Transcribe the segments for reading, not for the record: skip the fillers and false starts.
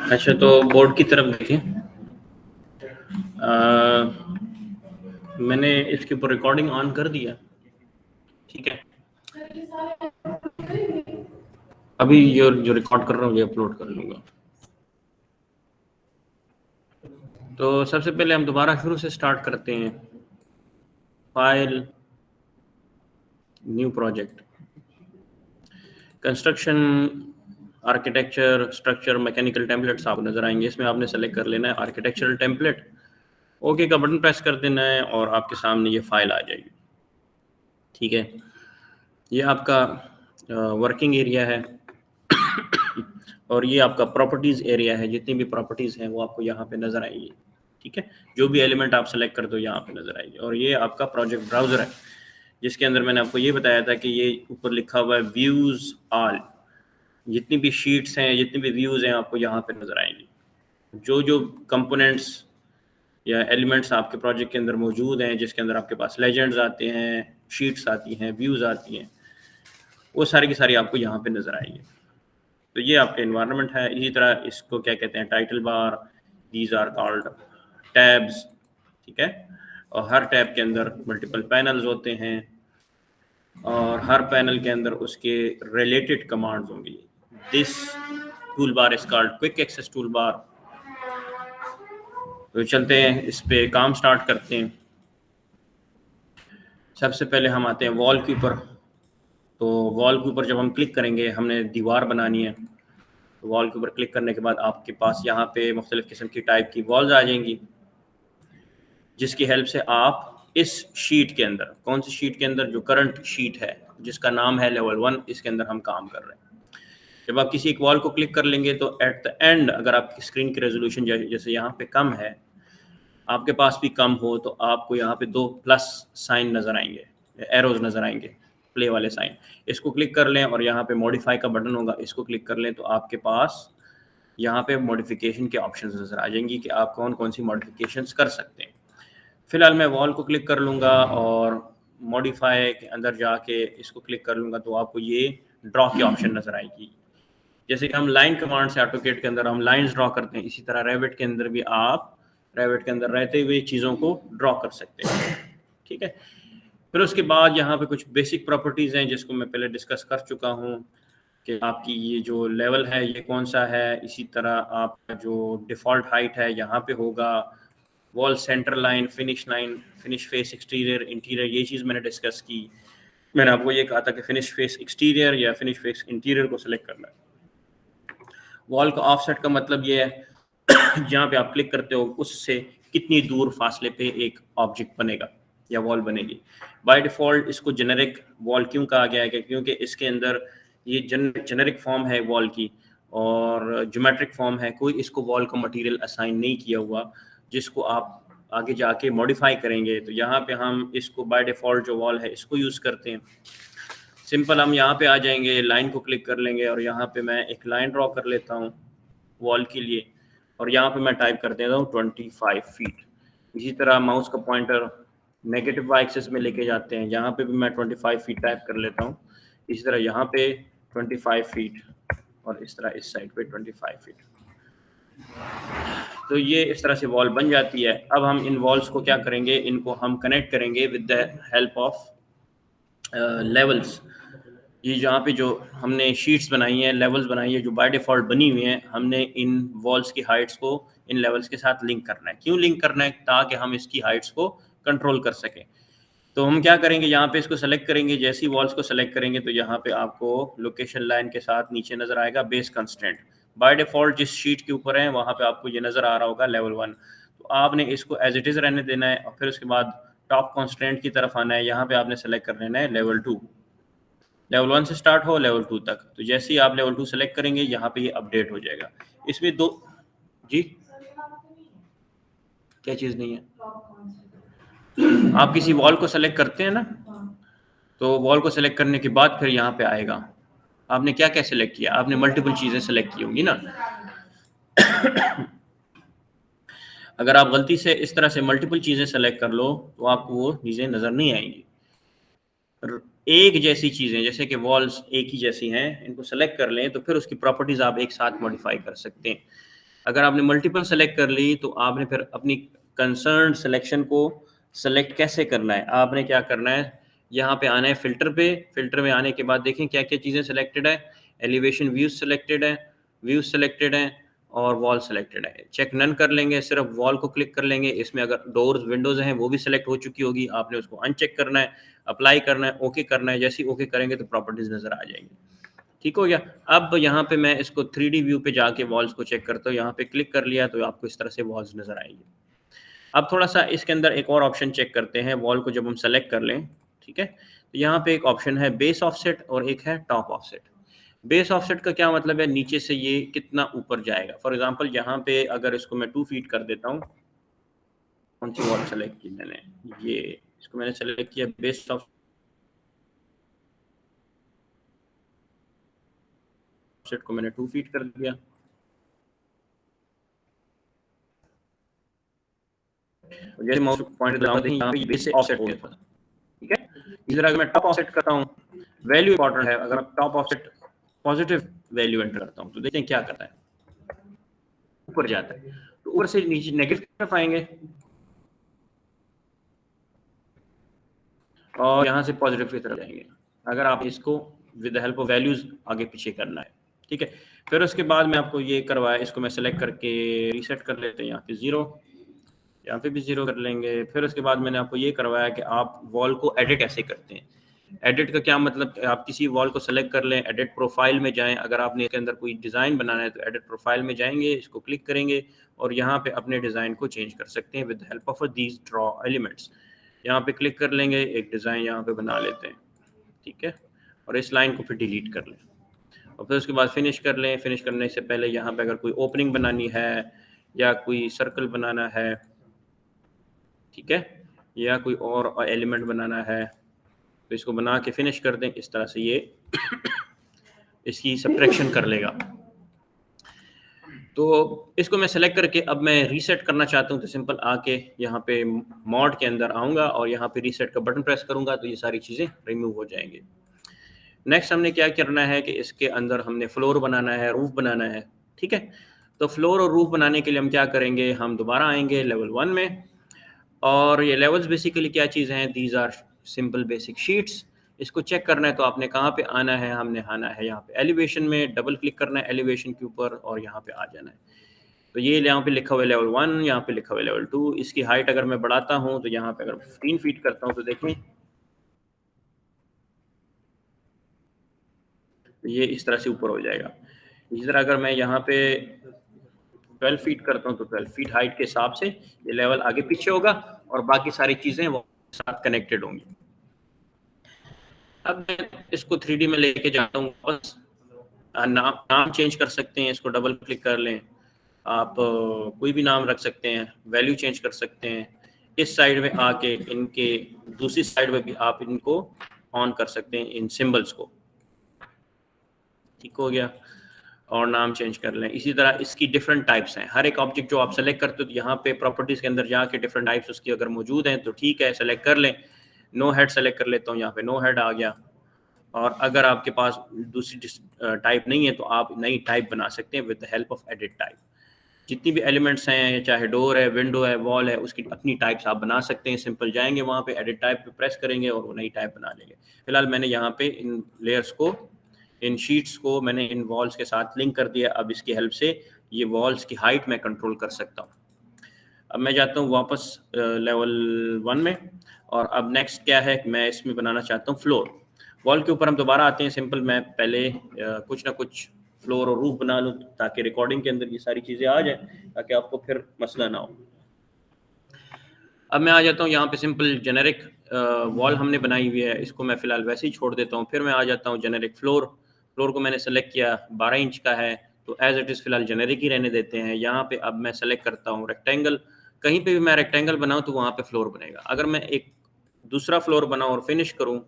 अच्छा, तो बोर्ड की तरफ देखें। मैंने इसके ऊपर रिकॉर्डिंग ऑन कर दिया, ठीक है। अभी जो रिकॉर्ड कर रहा हूँ ये अपलोड कर लूँगा। तो सबसे पहले हम दोबारा शुरू से स्टार्ट करते हैं। File, new project, construction, architecture, structure, mechanical templates आपको नज़र आएंगे। इसमें आपने सेलेक्ट कर लेना है आर्किटेक्चरल टेम्पलेट, ओके का बटन प्रेस कर देना है और आपके सामने ये फाइल आ जाएगी, ठीक है। ये आपका वर्किंग एरिया है और ये आपका प्रॉपर्टीज़ एरिया है। जितनी भी प्रॉपर्टीज़ हैं वो आपको यहाँ पे नज़र आएंगी, ठीक है। जो भी एलिमेंट आप सेलेक्ट कर दो यहाँ पे नज़र आएगी। और ये आपका प्रोजेक्ट ब्राउज़र है, जिसके अंदर मैंने आपको ये बताया था कि ये ऊपर लिखा हुआ है व्यूज़ ऑल। जितनी भी शीट्स हैं, जितनी भी व्यूज़ हैं, आपको यहाँ पे नज़र आएंगी। जो जो कंपोनेंट्स या एलिमेंट्स आपके प्रोजेक्ट के अंदर मौजूद हैं, जिसके अंदर आपके पास लेजेंड्स आते हैं, शीट्स आती हैं, व्यूज़ आती हैं, वो सारी की सारी आपको यहाँ पे नज़र आएगी। तो ये आपका इन्वायरमेंट है। इसी तरह इसको क्या कहते हैं, title bar, these are called tabs, ठीक है। और हर टैब के अंदर मल्टीपल पैनल्स होते हैं और हर पैनल के अंदर उसके रिलेटेड कमांड्स होंगी। This tool bar is called quick access tool bar. तो चलते हैं इस पे काम स्टार्ट करते हैं। सबसे पहले हम आते हैं वॉल के ऊपर। तो वॉल के ऊपर जब हम क्लिक करेंगे, हमने दीवार बनानी है। तो वॉल के ऊपर क्लिक करने के बाद आपके पास यहाँ पे मुख्तलिफ़ किस्म की टाइप की वॉल्स आ जाएंगी, जिसकी हेल्प से आप इस शीट के अंदर, कौन सी शीट के अंदर, जो करंट शीट है जिसका नाम है लेवल 1, इसके अंदर हम काम कर रहे हैं। जब आप किसी एक वॉल को क्लिक कर लेंगे तो एट द एंड, अगर आपकी स्क्रीन की रेजोल्यूशन जैसे यहाँ पे कम है, आपके पास भी कम हो, तो आपको यहाँ पे 2 प्लस साइन नज़र आएंगे, एरोज नज़र आएंगे, प्ले वाले साइन। इसको क्लिक कर लें और यहाँ पे मॉडिफाई का बटन होगा, इसको क्लिक कर लें तो आपके पास यहाँ पे मॉडिफिकेशन के ऑप्शंस नज़र आ जाएंगी कि आप कौन कौन सी मॉडिफिकेशंस कर सकते हैं। फिलहाल मैं वॉल को क्लिक कर लूँगा और मॉडिफाई के अंदर जाके इसको क्लिक कर लूँगा तो आपको ये ड्रॉ की ऑप्शन नज़र आएगी। जैसे कि हम लाइन कमांड से ऑटोकेड के अंदर हम लाइंस ड्रॉ करते हैं, इसी तरह रेविट के अंदर भी आप रेविट के अंदर रहते हुए चीज़ों को ड्रॉ कर सकते हैं, ठीक है। फिर उसके बाद यहाँ पे कुछ बेसिक प्रॉपर्टीज़ हैं जिसको मैं पहले डिस्कस कर चुका हूँ कि आपकी ये जो लेवल है ये कौन सा है। इसी तरह आपका जो डिफ़ॉल्ट हाइट है यहाँ पे होगा, wall centre line, finish face, exterior, interior, ये चीज़ मैंने डिस्कस की। मैंने आपको ये कहा था कि फिनिश फेस एक्सटीरियर या फिनिश फेस इंटीरियर को सिलेक्ट करना है। वॉल का ऑफसेट का मतलब ये है जहाँ पे आप क्लिक करते हो उससे कितनी दूर फासले पे एक ऑब्जेक्ट बनेगा या वॉल बनेगी। बाय डिफ़ॉल्ट इसको जेनेरिक वॉल क्यों कहा गया है, क्योंकि इसके अंदर ये जेनेरिक फॉर्म है वॉल की और ज्योमेट्रिक फॉर्म है। कोई इसको वॉल का मटेरियल असाइन नहीं किया हुआ जिसको आप आगे जाके मॉडिफाई करेंगे। तो यहाँ पे हम इसको बाय डिफ़ॉल्ट जो वॉल है इसको यूज़ करते हैं। सिंपल हम यहाँ पे आ जाएंगे, लाइन को क्लिक कर लेंगे और यहाँ पे मैं एक लाइन ड्रॉ कर लेता हूँ वॉल के लिए और यहाँ पे मैं टाइप कर देता हूँ 25 फीट। इसी तरह माउस का पॉइंटर नेगेटिव वाई एक्सिस में लेके जाते हैं, यहाँ पे भी मैं 25 फीट टाइप कर लेता हूँ। इसी तरह यहाँ पे 25 फीट और इस तरह इस साइड पे 25 फीट। तो ये इस तरह से वॉल बन जाती है। अब हम इन वॉल्स को क्या करेंगे, इनको हम कनेक्ट करेंगे with the help of levels. ये जहाँ पे जो हमने शीट्स बनाई हैं, लेवल्स बनाई है जो बाय डिफ़ॉल्ट बनी हुई हैं, हमने इन वॉल्स की हाइट्स को इन लेवल्स के साथ लिंक करना है। क्यों लिंक करना है? ताकि हम इसकी हाइट्स को कंट्रोल कर सकें। तो हम क्या करेंगे, यहाँ पे इसको सेलेक्ट करेंगे। जैसी वॉल्स को सेलेक्ट करेंगे तो यहाँ पे आपको लोकेशन लाइन के साथ नीचे नज़र आएगा बेस कंस्ट्रेंट। बाय डिफ़ॉल्ट जिस शीट के ऊपर है वहाँ पे आपको ये नज़र आ रहा होगा लेवल 1। तो आपने इसको एज इट इज़ रहने देना है और फिर उसके बाद टॉप कॉन्स्ट्रेंट की तरफ आना है। यहाँ पे आपने सेलेक्ट कर लेना है लेवल 2। लेवल 1 से स्टार्ट हो लेवल 2 तक। तो जैसे ही आप लेवल 2 सेलेक्ट करेंगे यहाँ पे ये अपडेट हो जाएगा। इसमें दो जी क्या चीज़ नहीं है, आप किसी वॉल को सेलेक्ट करते हैं ना, तो वॉल को सेलेक्ट करने के बाद फिर यहाँ पे आएगा आपने क्या क्या सेलेक्ट किया, आपने मल्टीपल चीज़ें सेलेक्ट की होंगी ना। अगर आप गलती से इस तरह से मल्टीपल चीज़ें सेलेक्ट कर लो तो आपको वो चीज़ें नज़र नहीं आएंगी। एक जैसी चीज़ें जैसे कि वॉल्स एक ही जैसी हैं, इनको सेलेक्ट कर लें तो फिर उसकी प्रॉपर्टीज़ आप एक साथ मॉडिफाई कर सकते हैं। अगर आपने मल्टीपल सेलेक्ट कर ली तो आपने फिर अपनी कंसर्न सिलेक्शन को सेलेक्ट कैसे करना है, आपने क्या करना है, यहाँ पे आना है फ़िल्टर पे। फ़िल्टर में आने के बाद देखें क्या-क्या चीज़ें सेलेक्टेड है। एलिवेशन व्यूज़ सेलेक्टेड है, व्यूज़ सेलेक्टेड है और वॉल सेलेक्टेड है। चेक नन कर लेंगे, सिर्फ वॉल को क्लिक कर लेंगे। इसमें अगर डोर्स विंडोज़ हैं वो भी सेलेक्ट हो चुकी होगी, आपने उसको अनचेक करना है, अप्लाई करना है, ओके करना है। जैसे ही ओके करेंगे तो प्रॉपर्टीज़ नज़र आ जाएंगी। ठीक हो गया। अब यहाँ पे मैं इसको 3D व्यू पे जाके वॉल्स को चेक करता हूँ। यहाँ पे क्लिक कर लिया तो आपको इस तरह से वॉल्स नज़र आएंगी। अब थोड़ा-सा इसके अंदर एक और ऑप्शन चेक करते हैं, वॉल को जब हम सेलेक्ट कर लें, ठीक है? तो यहाँ पे एक ऑप्शन है बेस ऑफसेट और एक है टॉप ऑफसेट। बेस ऑफसेट का क्या मतलब है, नीचे से ये कितना ऊपर जाएगा। फॉर एग्ज़ाम्पल यहाँ पे अगर इसको मैं 2 फीट कर देता हूँ, कौन-सी वॉल सेलेक्ट की मैंने? ये, इसको मैंने सेलेक्ट किया बेस ऑफसेट को मैंने 2 फीट कर दिया। जैसे माउस पॉइंटर लगाऊंगा यहाँ पे बेस से ऑफसेट हो गया, ठीक है। इधर अगर मैं टॉप ऑफसेट करता हूँ, वैल्यू इंपॉर्टेंट है। अगर मैं top offset positive value enter करता हूँ तो देखते हैं क्या करता है, ऊपर जाता है। तो ऊपर से नीचे नेगेटिव तरफ आएंगे और यहाँ से पॉजिटिव की तरफ जाएंगे। अगर आप इसको with the help of values आगे पीछे करना है, ठीक है। फिर उसके बाद मैं आपको ये करवाया, इसको मैं सेलेक्ट करके रीसेट कर लेते हैं। यहाँ पे 0, यहाँ पे भी 0 कर लेंगे। फिर उसके बाद मैंने आपको ये करवाया कि आप वॉल को एडिट कैसे करते हैं। एडिट का क्या मतलब, आप किसी वॉल को सेलेक्ट कर लें, एडिट प्रोफाइल में जाएं। अगर आपने इसके अंदर कोई डिज़ाइन बनाना है तो एडिट प्रोफाइल में जाएंगे, इसको क्लिक करेंगे और यहाँ पे अपने डिज़ाइन को चेंज कर सकते हैं with the help of these draw elements. यहाँ पे क्लिक कर लेंगे, एक डिज़ाइन यहाँ पे बना लेते हैं, ठीक है। और इस लाइन को फिर डिलीट कर लें और फिर उसके बाद फिनिश कर लें। फिनिश करने से पहले यहाँ पे अगर कोई ओपनिंग बनानी है या कोई सर्कल बनाना है, ठीक है, या कोई और एलिमेंट बनाना है तो इसको बना के फिनिश कर दें। इस तरह से ये इसकी सब्ट्रैक्शन कर लेगा। तो इसको मैं सेलेक्ट करके अब मैं रीसेट करना चाहता हूँ तो सिंपल आके यहाँ पे मॉड के अंदर आऊँगा और यहाँ पे रीसेट का बटन प्रेस करूँगा तो ये सारी चीज़ें रिमूव हो जाएंगी। नेक्स्ट हमने क्या करना है कि इसके अंदर हमने फ्लोर बनाना है, रूफ बनाना है, ठीक है। तो फ्लोर और रूफ बनाने के लिए हम क्या करेंगे, हम दोबारा आएंगे लेवल 1 में और ये लेवल्स बेसिकली क्या चीज़ हैं, these are simple basic sheets. इसको चेक करना है तो आपने कहाँ पे आना है, हमने आना है यहाँ पे एलिवेशन में, डबल क्लिक करना है एलिवेशन के ऊपर और यहाँ पे आ जाना है। तो ये यहाँ पे लिखा हुआ है लेवल 1, यहाँ पे लिखा हुआ है लेवल 2। इसकी हाइट अगर मैं बढ़ाता हूँ तो यहाँ पे अगर 15 फीट करता हूँ तो देखें ये इस तरह से ऊपर हो जाएगा। इसी तरह अगर मैं यहाँ पे 12 फीट करता हूँ तो 12 फीट हाइट के हिसाब से ये लेवल आगे पीछे होगा और बाकी सारी चीज़ें वो साथ कनेक्टेड होंगी। अब मैं इसको 3D में लेके जाता हूँ वापस। नाम चेंज कर सकते हैं, इसको डबल क्लिक कर लें, आप कोई भी नाम रख सकते हैं, वैल्यू चेंज कर सकते हैं। इस साइड में आके इनके दूसरी साइड में भी आप इनको ऑन कर सकते हैं, इन सिंबल्स को, ठीक हो गया। और नाम चेंज कर लें। इसी तरह इसकी डिफरेंट टाइप्स हैं। हर एक ऑब्जेक्ट जो आप सेलेक्ट करते हो तो यहाँ पे प्रॉपर्टीज़ के अंदर जाके डिफरेंट टाइप्स उसकी अगर मौजूद हैं तो ठीक है, सेलेक्ट कर लें। नो हेड सेलेक्ट कर लेता हूँ, यहाँ पे नो हेड आ गया। और अगर आपके पास दूसरी टाइप नहीं है तो आप नई टाइप बना सकते हैं with the help of edit type. जितनी भी एलिमेंट्स हैं, चाहे डोर है, विंडो है, वॉल है, उसकी अपनी टाइप्स आप बना सकते हैं। सिंपल जाएंगे वहाँ पे एडिट टाइप पे प्रेस करेंगे और वो नई टाइप बना लेंगे। फिलहाल मैंने यहाँ पे इन लेयर्स को, इन शीट्स को मैंने इन वॉल्स के साथ लिंक कर दिया। अब इसकी हेल्प से ये वॉल्स की हाइट मैं कंट्रोल कर सकता हूँ। अब मैं जाता हूँ वापस लेवल 1 में और अब नेक्स्ट क्या है, मैं इसमें बनाना चाहता हूँ फ्लोर। वॉल के ऊपर हम दोबारा आते हैं। सिंपल मैं पहले कुछ ना कुछ फ्लोर और रूफ बना लूँ ताकि रिकॉर्डिंग के अंदर ये सारी चीज़ें आ जाएं, ताकि आपको फिर मसला ना हो। अब मैं आ जाता हूँ यहाँ पे सिंपल जेनेरिक वॉल हमने बनाई हुई है, इसको मैं फ़िलहाल वैसे ही छोड़ देता हूँ। फिर मैं आ जाता हूँ जेनेरिक फ्लोर, फ्लोर को मैंने सेलेक्ट किया, 12 इंच का है, तो एज़ इट इज़ फ़िलहाल जेनेरिक ही रहने देते हैं। यहाँ पे अब मैं सेलेक्ट करता हूँ रेक्टेंगल, कहीं पे भी मैं रेक्टेंगल बनाऊँ तो वहाँ पे फ्लोर बनेगा। अगर मैं एक दूसरा फ्लोर बनाऊँ और फिनिश करूँ,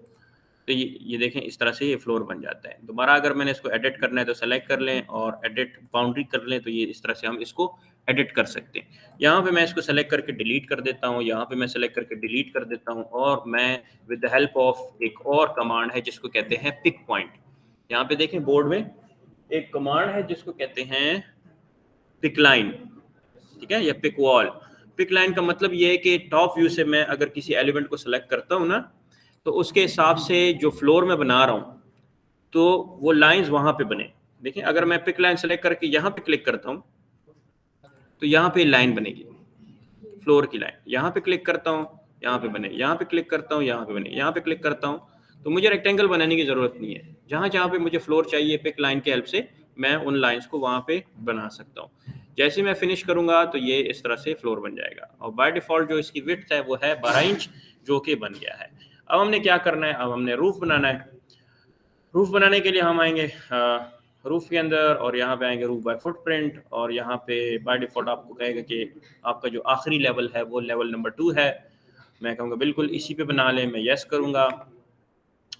तो ये देखें इस तरह से ये फ्लोर बन जाता है। दोबारा अगर मैंने इसको एडिट करना है तो सेलेक्ट कर लें और एडिट बाउंड्री कर लें, तो ये इस तरह से हम इसको एडिट कर सकते हैं। यहाँ पे मैं इसको सेलेक्ट करके डिलीट कर देता हूँ, यहाँ पे मैं सेलेक्ट करके डिलीट कर देता हूँ और मैं विद द हेल्प ऑफ एक और कमांड है जिसको कहते हैं पिक पॉइंट। यहाँ पे देखें बोर्ड में एक कमांड है जिसको कहते हैं पिक लाइन, ठीक है, या पिक वॉल। पिक लाइन का मतलब ये है कि टॉप व्यू से मैं अगर किसी एलिमेंट को सेलेक्ट करता हूँ ना, तो उसके हिसाब से जो फ्लोर में बना रहा हूँ, तो वो लाइंस वहां पे बने। देखिए अगर मैं पिक लाइन सेलेक्ट करके यहाँ पे क्लिक करता हूँ, तो यहाँ पे लाइन बनेगी, फ्लोर की लाइन। यहाँ पे क्लिक करता हूँ, यहाँ पे बने, यहाँ पे क्लिक करता हूँ, यहाँ पे बने, यहाँ पे क्लिक करता हूँ, तो मुझे रेक्टेंगल बनाने की जरूरत नहीं है। जहाँ जहाँ पे मुझे फ्लोर चाहिए, पिक लाइन की हेल्प से मैं उन लाइंस को वहाँ पे बना सकता हूँ। जैसे मैं फिनिश करूंगा तो ये इस तरह से फ्लोर बन जाएगा और बाय डिफॉल्ट जो इसकी विड्थ है वो है 12 इंच, जो कि बन गया है। अब हमने क्या करना है, अब हमने रूफ बनाना है। रूफ बनाने के लिए हम आएंगे रूफ के अंदर और यहाँ पे आएंगे रूफ बाय फुटप्रिंट, और यहाँ पे बाय डिफॉल्ट आपको कहेगा कि आपका जो आखिरी लेवल है वो लेवल नंबर 2 है। मैं कहूँगा बिल्कुल इसी पे बना लें, मैं यस करूँगा।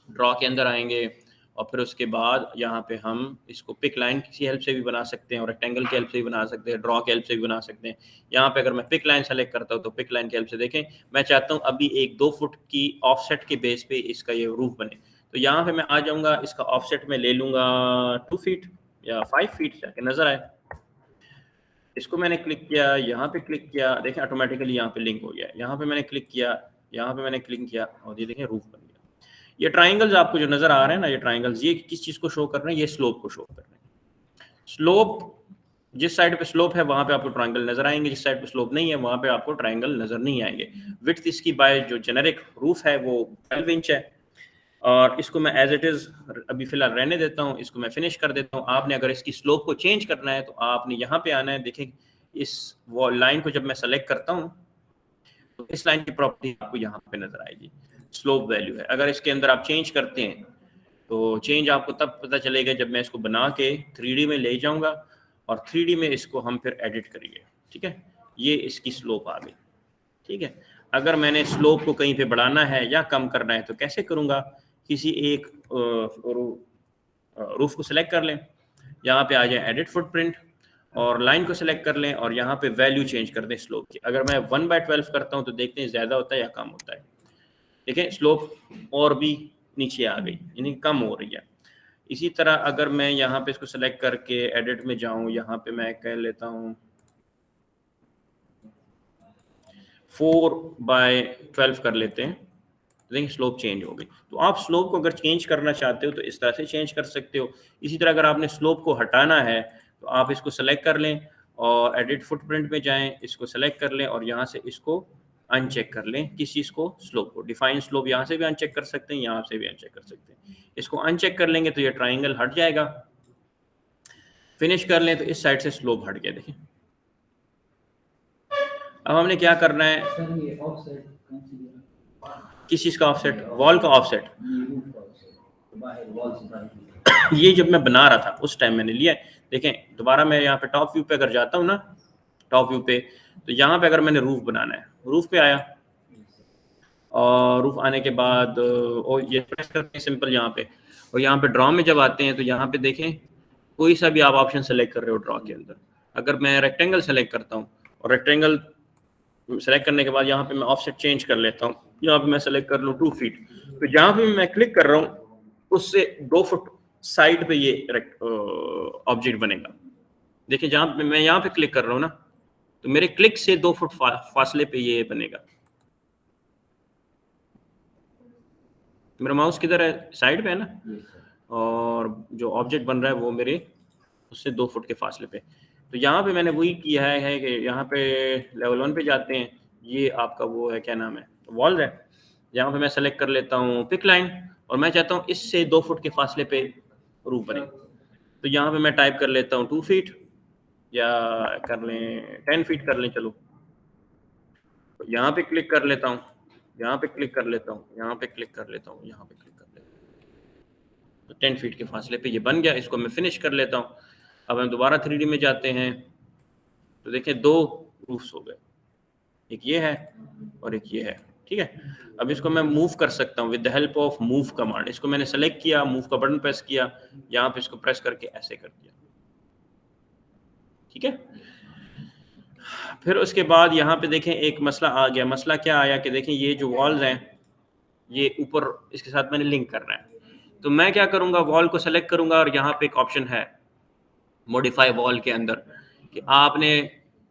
ड्रॉ के अंदर आएंगे और फिर उसके बाद यहाँ पे हम इसको पिक लाइन की हेल्प से भी बना सकते हैं और रेक्टेंगल की हेल्प से भी बना सकते हैं, ड्रॉ की हेल्प से भी बना सकते हैं। यहाँ पे अगर मैं पिक लाइन सेलेक्ट करता हूँ तो पिक लाइन की हेल्प से देखें मैं चाहता हूँ अभी एक 2 फुट की ऑफसेट के बेस पे इसका ये रूफ बने, तो यहाँ पे मैं आ जाऊँगा, इसका ऑफसेट में ले लूँगा 2 फीट या 5 फीट, ताकि नजर आए। इसको मैंने क्लिक किया, यहाँ पे क्लिक किया, देखें ऑटोमेटिकली यहाँ पे लिंक हो गया। यहाँ पे मैंने क्लिक किया, यहाँ पे मैंने क्लिक किया और ये देखें रूफ बन गया। ये ट्राइंगल्स आपको जो नजर आ रहे हैं ना, ये ट्राइंगल्स ये किस चीज को शो कर रहे हैं, ये स्लोप को शो कर रहे हैं। स्लोप जिस साइड पे स्लोप है वहां पे आपको ट्राइंगल नजर आएंगे, जिस साइड पे स्लोप नहीं है वहां पे आपको ट्राइंगल नजर नहीं आएंगे। विड्थ इसकी बाय जो जेनेरिक रूफ है वो 12 इंच है और इसको मैं एज इट इज अभी फिलहाल रहने देता हूँ, इसको मैं फिनिश कर देता हूँ। आपने अगर इसकी स्लोप को चेंज करना है तो आपने यहाँ पे आना है। देखें इस वो लाइन को जब मैं सेलेक्ट करता हूँ तो इस लाइन की प्रॉपर्टी आपको यहाँ पे नजर आएगी, स्लोप वैल्यू है। अगर इसके अंदर आप चेंज करते हैं तो चेंज आपको तब पता चलेगा जब मैं इसको बना के 3D में ले जाऊंगा और 3D में इसको हम फिर एडिट करेंगे, ठीक है। ये इसकी स्लोप आ गई, ठीक है। अगर मैंने स्लोप को कहीं पे बढ़ाना है या कम करना है तो कैसे करूंगा, किसी एक रूफ को सिलेक्ट कर लें, यहाँ पे आ जाए एडिट फुटप्रिंट और लाइन को सिलेक्ट कर लें और यहाँ पे वैल्यू चेंज कर दें स्लोप की। अगर मैं 1/12 करता हूँ तो देखते हैं ज्यादा होता है या कम होता है। देखें स्लोप और भी नीचे आ गई, यानी कम हो रही है। इसी तरह अगर मैं यहाँ पे इसको सेलेक्ट करके एडिट में जाऊं, यहाँ पे मैं कह लेता हूँ 4/12 कर लेते हैं, देखिए स्लोप चेंज हो गई। तो आप स्लोप को अगर चेंज करना चाहते हो तो इस तरह से चेंज कर सकते हो। इसी तरह अगर आपने स्लोप को हटाना है तो आप इसको सेलेक्ट कर लें और एडिट फुटप्रिंट में जाएं, इसको सेलेक्ट कर लें और यहाँ से इसको अनचेक कर लें। किस चीज़ को, स्लोप को। डिफाइन स्लोप यहाँ से भी अनचेक कर सकते हैं, यहाँ से भी अनचेक कर सकते हैं। इसको अनचेक कर लेंगे तो ये ट्राइंगल हट जाएगा। फिनिश कर लें तो इस साइड से स्लोप हट गया, देखिए। अब हमने क्या करना है, किस चीज़ का ऑफसेट, वॉल का ऑफसेट। ये जब मैं बना रहा था उस टाइम मैंने लिया है। देखें दोबारा मैं यहाँ पे टॉप व्यू पे अगर जाता हूँ ना, टॉप व्यू पे, तो यहाँ पे अगर मैंने रूफ बनाना है, रूफ पे आया और रूफ आने के बाद और ये प्रेस करते हैं सिंपल यहाँ पे, और यहाँ पे ड्रॉ में जब आते हैं तो यहाँ पे देखें कोई सा भी आप ऑप्शन सेलेक्ट कर रहे हो ड्रॉ के अंदर। अगर मैं रेक्टेंगल सेलेक्ट करता हूँ और रेक्टेंगल सेलेक्ट करने के बाद यहाँ पे मैं ऑफसेट चेंज कर लेता हूँ, यहाँ पे मैं सेलेक्ट कर लूँ 2 फीट, तो जहाँ पे मैं क्लिक कर रहा हूँ उससे 2 फुट साइड पे ये ऑब्जेक्ट बनेगा। देखिए जहाँ पे मैं यहाँ पे क्लिक कर रहा हूँ ना, तो मेरे क्लिक से 2 फुट फासले पे ये बनेगा। मेरा माउस किधर है, साइड पे है ना, और जो ऑब्जेक्ट बन रहा है वो मेरे उससे 2 फुट के फासले पे। तो यहाँ पे मैंने वही किया है कि यहाँ पे लेवल 1 पे जाते हैं, ये आपका वो है क्या नाम है, वॉल है। यहाँ पे मैं सेलेक्ट कर लेता हूँ पिक लाइन और मैं चाहता हूँ इससे 2 फुट के फासले पे रूफ बने। तो यहाँ पे मैं टाइप कर लेता हूँ 2 फीट या कर लें 10 फीट कर लें, चलो तो यहाँ पे क्लिक कर लेता हूँ, यहाँ पे क्लिक कर लेता हूँ, यहाँ पे क्लिक कर लेता हूँ, यहाँ पे क्लिक कर लेता हूँ। तो 10 फीट के फासले पे ये बन गया। इसको मैं फिनिश कर लेता हूँ। अब हम दोबारा 3D में जाते हैं तो देखें 2 रूफ्स हो गए, एक ये है और एक ये है, ठीक है। अब इसको मैं मूव कर सकता हूँ with the help of move command. इसको मैंने सेलेक्ट किया, मूव का बटन प्रेस किया, यहाँ पे इसको प्रेस करके ऐसे कर दिया, ठीक है। फिर उसके बाद यहाँ पे देखें एक मसला आ गया। मसला क्या आया कि देखें ये जो वॉल्स हैं ये ऊपर इसके साथ मैंने लिंक करना है। तो मैं क्या करूँगा, वॉल को सेलेक्ट करूँगा और यहाँ पे एक ऑप्शन है मॉडिफाई वॉल के अंदर कि आपने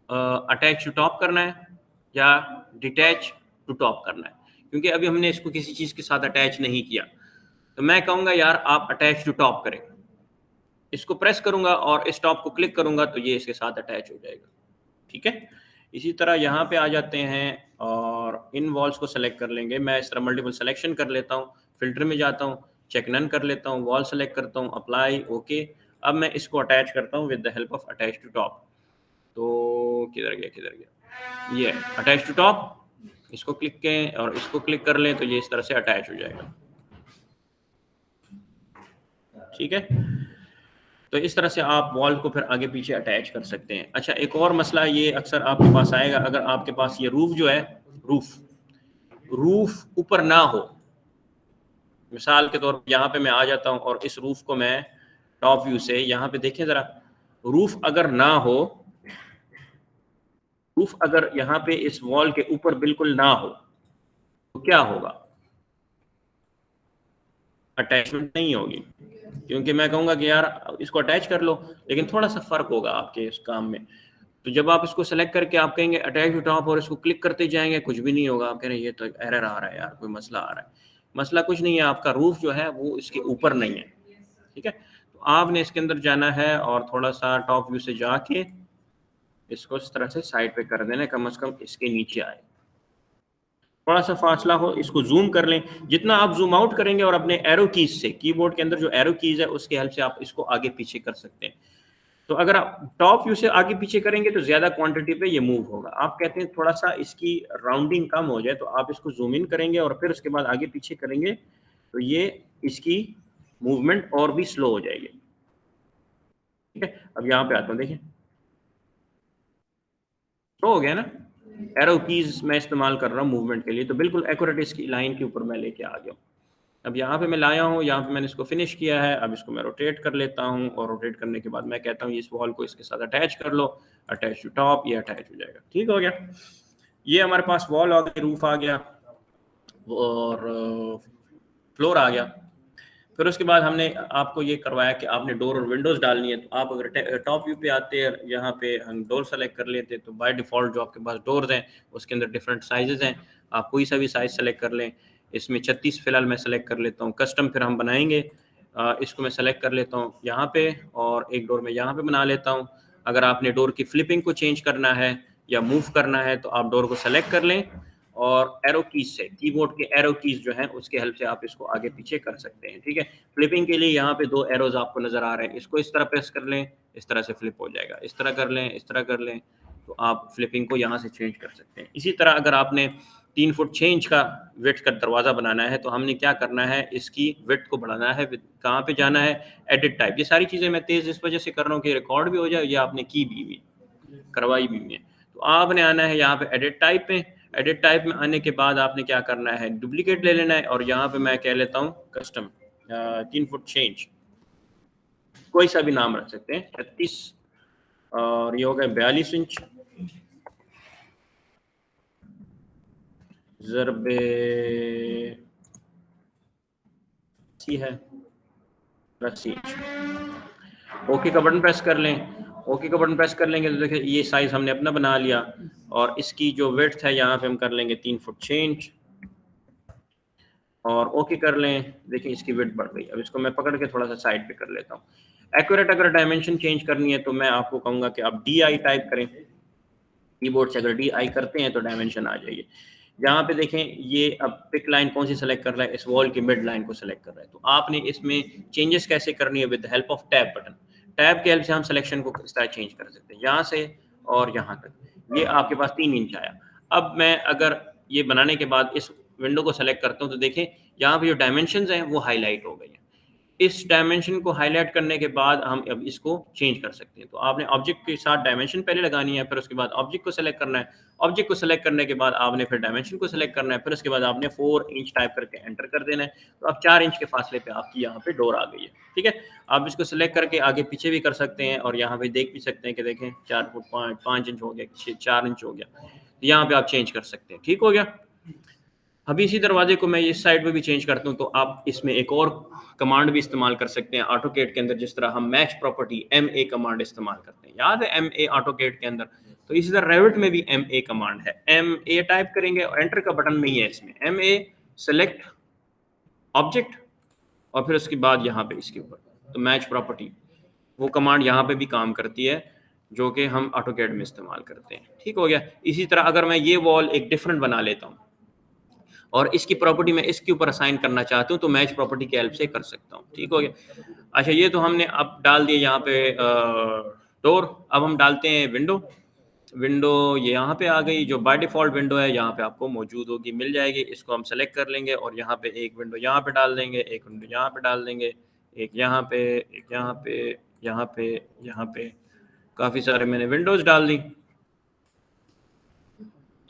अटैच टू टॉप करना है या डिटैच टू टॉप करना है, क्योंकि अभी हमने इसको किसी चीज़ के साथ अटैच नहीं किया। तो मैं कहूँगा यार आप अटैच टू टॉप करें। इसको प्रेस करूँगा और इस टॉप को क्लिक करूँगा तो ये इसके साथ अटैच हो जाएगा, ठीक है। इसी तरह यहाँ पे आ जाते हैं और इन वॉल्स को सेलेक्ट कर लेंगे। मैं इस तरह मल्टीपल सिलेक्शन कर लेता हूँ, फिल्टर में जाता हूँ, चेक नन कर लेता हूँ, वॉल सेलेक्ट करता हूँ, अप्लाई, ओके। अब मैं इसको अटैच करता हूँ with the help of attach to top. तो किधर गया, ये अटैच टू टॉप। इसको क्लिक करें और इसको क्लिक कर लें तो ये इस तरह से अटैच हो जाएगा, ठीक है। तो इस तरह से आप वॉल को फिर आगे पीछे अटैच कर सकते हैं। अच्छा, एक और मसला ये अक्सर आपके पास आएगा, अगर आपके पास ये रूफ जो है, रूफ ऊपर ना हो। मिसाल के तौर पर यहाँ पे मैं आ जाता हूँ और इस रूफ को मैं टॉप व्यू से यहाँ पे देखें ज़रा, रूफ अगर ना हो, रूफ अगर यहाँ पे इस वॉल के ऊपर बिल्कुल ना हो तो क्या होगा, अटैचमेंट नहीं होगी। क्योंकि मैं कहूँगा कि यार इसको अटैच कर लो, लेकिन थोड़ा सा फ़र्क होगा आपके इस काम में। तो जब आप इसको सेलेक्ट करके आप कहेंगे अटैच टू टॉप और इसको क्लिक करते जाएंगे, कुछ भी नहीं होगा। आप कह रहे हैं ये तो एरर आ रहा है यार, कोई मसला आ रहा है। मसला कुछ नहीं है, आपका रूफ जो है वो इसके ऊपर नहीं है, ठीक है। तो आपने इसके अंदर जाना है और थोड़ा सा टॉप व्यू से जाके इसको इस तरह से साइड पे कर देना, कम से कम इसके नीचे आए, थोड़ा सा फासला हो। इसको जूम कर लें। जितना आप जूम आउट करेंगे और अपने एरो कीज से, कीबोर्ड के अंदर जो एरो कीज है उसके हेल्प से आप इसको आगे पीछे कर सकते हैं। तो अगर आप टॉप व्यू से आगे पीछे करेंगे तो ज्यादा क्वांटिटी पे ये मूव होगा। आप कहते हैं थोड़ा सा इसकी राउंडिंग कम हो जाए, तो आप इसको जूम इन करेंगे और फिर उसके बाद आगे पीछे करेंगे तो ये इसकी मूवमेंट और भी स्लो हो जाएगी, ठीक है। अब यहाँ पे आता हूँ, देखिए स्लो हो गया ना। एरो कीज मैं इस्तेमाल कर रहा हूँ मूवमेंट के लिए, तो बिल्कुल एक्यूरेट इसकी लाइन के ऊपर मैं लेके आ गया हूँ। अब यहाँ पे मैं लाया हूँ, यहाँ पे मैंने इसको फिनिश किया है। अब इसको मैं रोटेट कर लेता हूँ और रोटेट करने के बाद मैं कहता हूँ इस वॉल को इसके साथ अटैच कर लो, अटैच टू टॉप, ये अटैच हो जाएगा, ठीक हो गया। ये हमारे पास वॉल आ गई, रूफ आ गया और फ्लोर आ गया। फिर उसके बाद हमने आपको ये करवाया कि आपने डोर और विंडोज़ डालनी है। तो आप अगर टॉप व्यू पे आते हैं, यहाँ पे हम डोर सेलेक्ट कर लेते हैं, तो बाय डिफ़ॉल्ट जो आपके पास डोर्स हैं उसके अंदर डिफरेंट साइजेज़ हैं। आप कोई सा भी साइज़ सेलेक्ट कर लें। इसमें 36 फ़िलहाल मैं सेलेक्ट कर लेता हूँ। कस्टम फिर हम बनाएंगे। इसको मैं सेलेक्ट कर लेता हूँ यहाँ पे और एक डोर में यहाँ पे बना लेता हूँ। अगर आपने डोर की फ्लिपिंग को चेंज करना है या मूव करना है तो आप डोर को सेलेक्ट कर लें और एरो कीज से, कीबोर्ड के एरो कीज जो हैं उसके हेल्प से आप इसको आगे पीछे कर सकते हैं, ठीक है। फ्लिपिंग के लिए यहाँ पे 2 एरोज आपको नजर आ रहे हैं। इसको इस तरह प्रेस कर लें, इस तरह से फ्लिप हो जाएगा। इस तरह कर लें, इस तरह कर लें, तो आप फ्लिपिंग को यहाँ से चेंज कर सकते हैं। इसी तरह अगर आपने 3 फुट चेंज का विड्थ का दरवाज़ा बनाना है तो हमने क्या करना है, इसकी विड्थ को बढ़ाना है। कहाँ पे जाना है, एडिट टाइप। ये सारी चीज़ें मैं तेज़ इस वजह से कर रहा हूँ कि रिकॉर्ड भी हो जाए, या आपने की भी करवाई भी है। तो आपने आना है यहाँ पे एडिट टाइप पे। एडिट टाइप में आने के बाद आपने क्या करना है, डुप्लीकेट ले लेना है और यहाँ पे मैं कह लेता हूँ कस्टम 3 फुट चेंज, कोई सा भी नाम रख सकते हैं, 36 और ये हो गया 42 इंच ज़रबे है 10 इंच। ओके का बटन प्रेस कर लें। ओके का बटन प्रेस कर लेंगे तो देखिए ये साइज हमने अपना बना लिया और इसकी जो विड्थ है यहाँ पे हम कर लेंगे 3 फुट चेंज और ओके कर लें। देखिए इसकी विड्थ बढ़ गई। अब इसको मैं पकड़ के थोड़ा सा साइड पे कर लेता हूँ। एक्यूरेट अगर डायमेंशन चेंज करनी है तो मैं आपको कहूँगा कि आप DI टाइप करें। कीबोर्ड से अगर DI करते हैं तो डायमेंशन आ जाइए। यहाँ पे देखें ये अब पिक लाइन कौन सी सेलेक्ट कर रहा है, इस वॉल की मिड लाइन को सेलेक्ट कर रहा है। तो आपने इसमें चेंजेस कैसे करनी है, with help of tab button. Tab के हेल्प से हम सिलेक्शन को इस तरह चेंज कर सकते हैं, यहाँ से और यहाँ तक। ये आपके पास 3 इंच आया। अब मैं अगर ये बनाने के बाद इस विंडो को सेलेक्ट करता हूँ तो देखें यहाँ पे जो डायमेंशंस हैं वो हाईलाइट हो गई हैं। इस डायमेंशन को हाईलाइट करने के बाद हम अब इसको चेंज कर सकते हैं। तो आपने ऑब्जेक्ट के साथ डायमेंशन पहले लगानी है, फिर उसके बाद ऑब्जेक्ट को सेलेक्ट करना है। ऑब्जेक्ट को सेलेक्ट करने के बाद आपने फिर डायमेंशन को सेलेक्ट करना है, फिर उसके बाद आपने 4 इंच टाइप करके एंटर कर देना है। तो अब 4 इंच के फासले पे आपकी यहाँ पे डोर आ गई है। ठीक है, आप इसको सेलेक्ट करके आगे पीछे भी कर सकते हैं और यहाँ पे देख भी सकते हैं कि देखें 4 फुट 5 इंच हो गया, 4 इंच हो गया। यहाँ पे आप चेंज कर सकते हैं। ठीक हो गया। अभी इसी दरवाजे को मैं इस साइड पे भी चेंज करता हूँ तो आप इसमें एक और कमांड भी इस्तेमाल कर सकते हैं ऑटोकेड के अंदर, जिस तरह हम मैच प्रॉपर्टी MA कमांड इस्तेमाल करते हैं। याद है MA ऑटोकेड के अंदर? तो इसी तरह रेविट में भी MA कमांड है। MA टाइप करेंगे और एंटर का बटन नहीं है इसमें। MA सेलेक्ट ऑब्जेक्ट और फिर उसके बाद यहाँ पे इसके ऊपर तो मैच प्रॉपर्टी, वो कमांड यहाँ पे भी काम करती है जो कि हम ऑटोकेड में इस्तेमाल करते हैं। ठीक हो गया। इसी तरह अगर मैं ये वॉल एक डिफरेंट बना लेता हूँ और इसकी प्रॉपर्टी मैं इसके ऊपर असाइन करना चाहता हूँ तो मैच प्रॉपर्टी की हेल्प से कर सकता हूँ। ठीक हो गया। अच्छा, ये तो हमने अब डाल दिए यहाँ पे डोर। अब हम डालते हैं विंडो। विंडो ये यहाँ पे आ गई, जो बाय डिफ़ॉल्ट विंडो है यहाँ पे आपको मौजूद होगी, मिल जाएगी। इसको हम सेलेक्ट कर लेंगे और यहाँ पे एक विंडो यहाँ पे डाल देंगे, एक विंडो यहाँ पे डाल देंगे, एक यहाँ पे, एक यहाँ पे, यहाँ पे, यहाँ पे। काफ़ी सारे मैंने विंडोज़ डाल दी।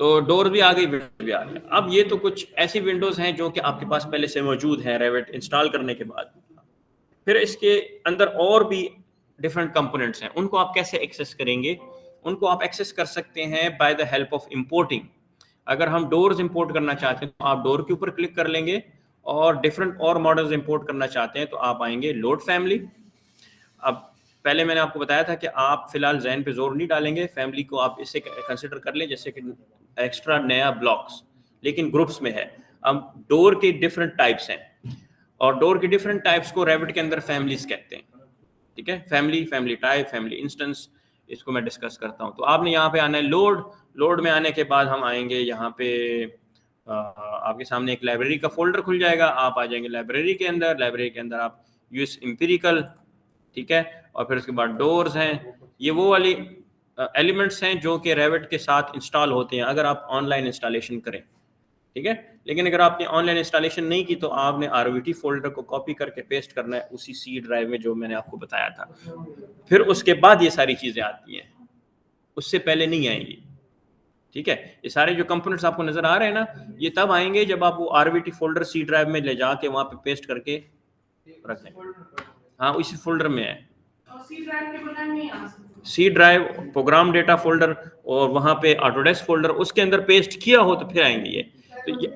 तो डोर भी आ गई, विंडो भी आ गई। अब ये तो कुछ ऐसी विंडोज़ हैं जो कि आपके पास पहले से मौजूद हैं रेविट इंस्टॉल करने के बाद। फिर इसके अंदर और भी डिफरेंट कंपोनेंट्स हैं, उनको आप कैसे एक्सेस करेंगे? उनको आप एक्सेस कर सकते हैं by the help of importing. अगर हम डोर्स इंपोर्ट करना चाहते हैं तो आप डोर के ऊपर क्लिक कर लेंगे और डिफरेंट और मॉडल्स इंपोर्ट करना चाहते हैं तो आप आएंगे लोड फैमिली। अब पहले मैंने आपको बताया था कि आप फिलहाल जैन पे जोर नहीं डालेंगे, फैमिली को आप इसे कंसिडर कर लें जैसे कि एक्स्ट्रा नया ब्लॉक्स, लेकिन ग्रुप्स में है। अब डोर के डिफरेंट टाइप्स हैं और डोर के डिफरेंट टाइप्स को रेविट के अंदर फैमिलीज कहते हैं। ठीक है, family, family type, family instance, इसको मैं डिस्कस करता हूँ। तो आपने यहाँ पे आना है लोड। लोड में आने के बाद हम आएंगे यहाँ पे आपके सामने एक लाइब्रेरी का फोल्डर खुल जाएगा। आप आ जाएंगे लाइब्रेरी के अंदर। लाइब्रेरी के अंदर आप यूएस एम्पिरिकल, ठीक है, और फिर उसके बाद डोर्स हैं। ये वो वाली एलिमेंट्स हैं जो कि रेविट के साथ इंस्टॉल होते हैं अगर आप ऑनलाइन इंस्टॉलेशन करें। ठीक है, लेकिन अगर आपने ऑनलाइन इंस्टॉलेशन नहीं की तो आपने RVT फोल्डर को कॉपी करके पेस्ट करना है उसी C ड्राइव में जो मैंने आपको बताया था। फिर उसके बाद ये सारी चीज़ें आती हैं, उससे पहले नहीं आएंगी। ठीक है, ये सारे जो कंपोनेंट्स आपको नजर आ रहे हैं ना, ये तब आएंगे जब आप वो RVT फोल्डर C ड्राइव में ले जाके वहाँ पे पेस्ट करके रख दें। हाँ, उसी फोल्डर में है। C drive program data folder और वहाँ पे ऑटोडेस्क फोल्डर, उसके अंदर पेस्ट किया हो तो फिर आएंगे ये। तो ये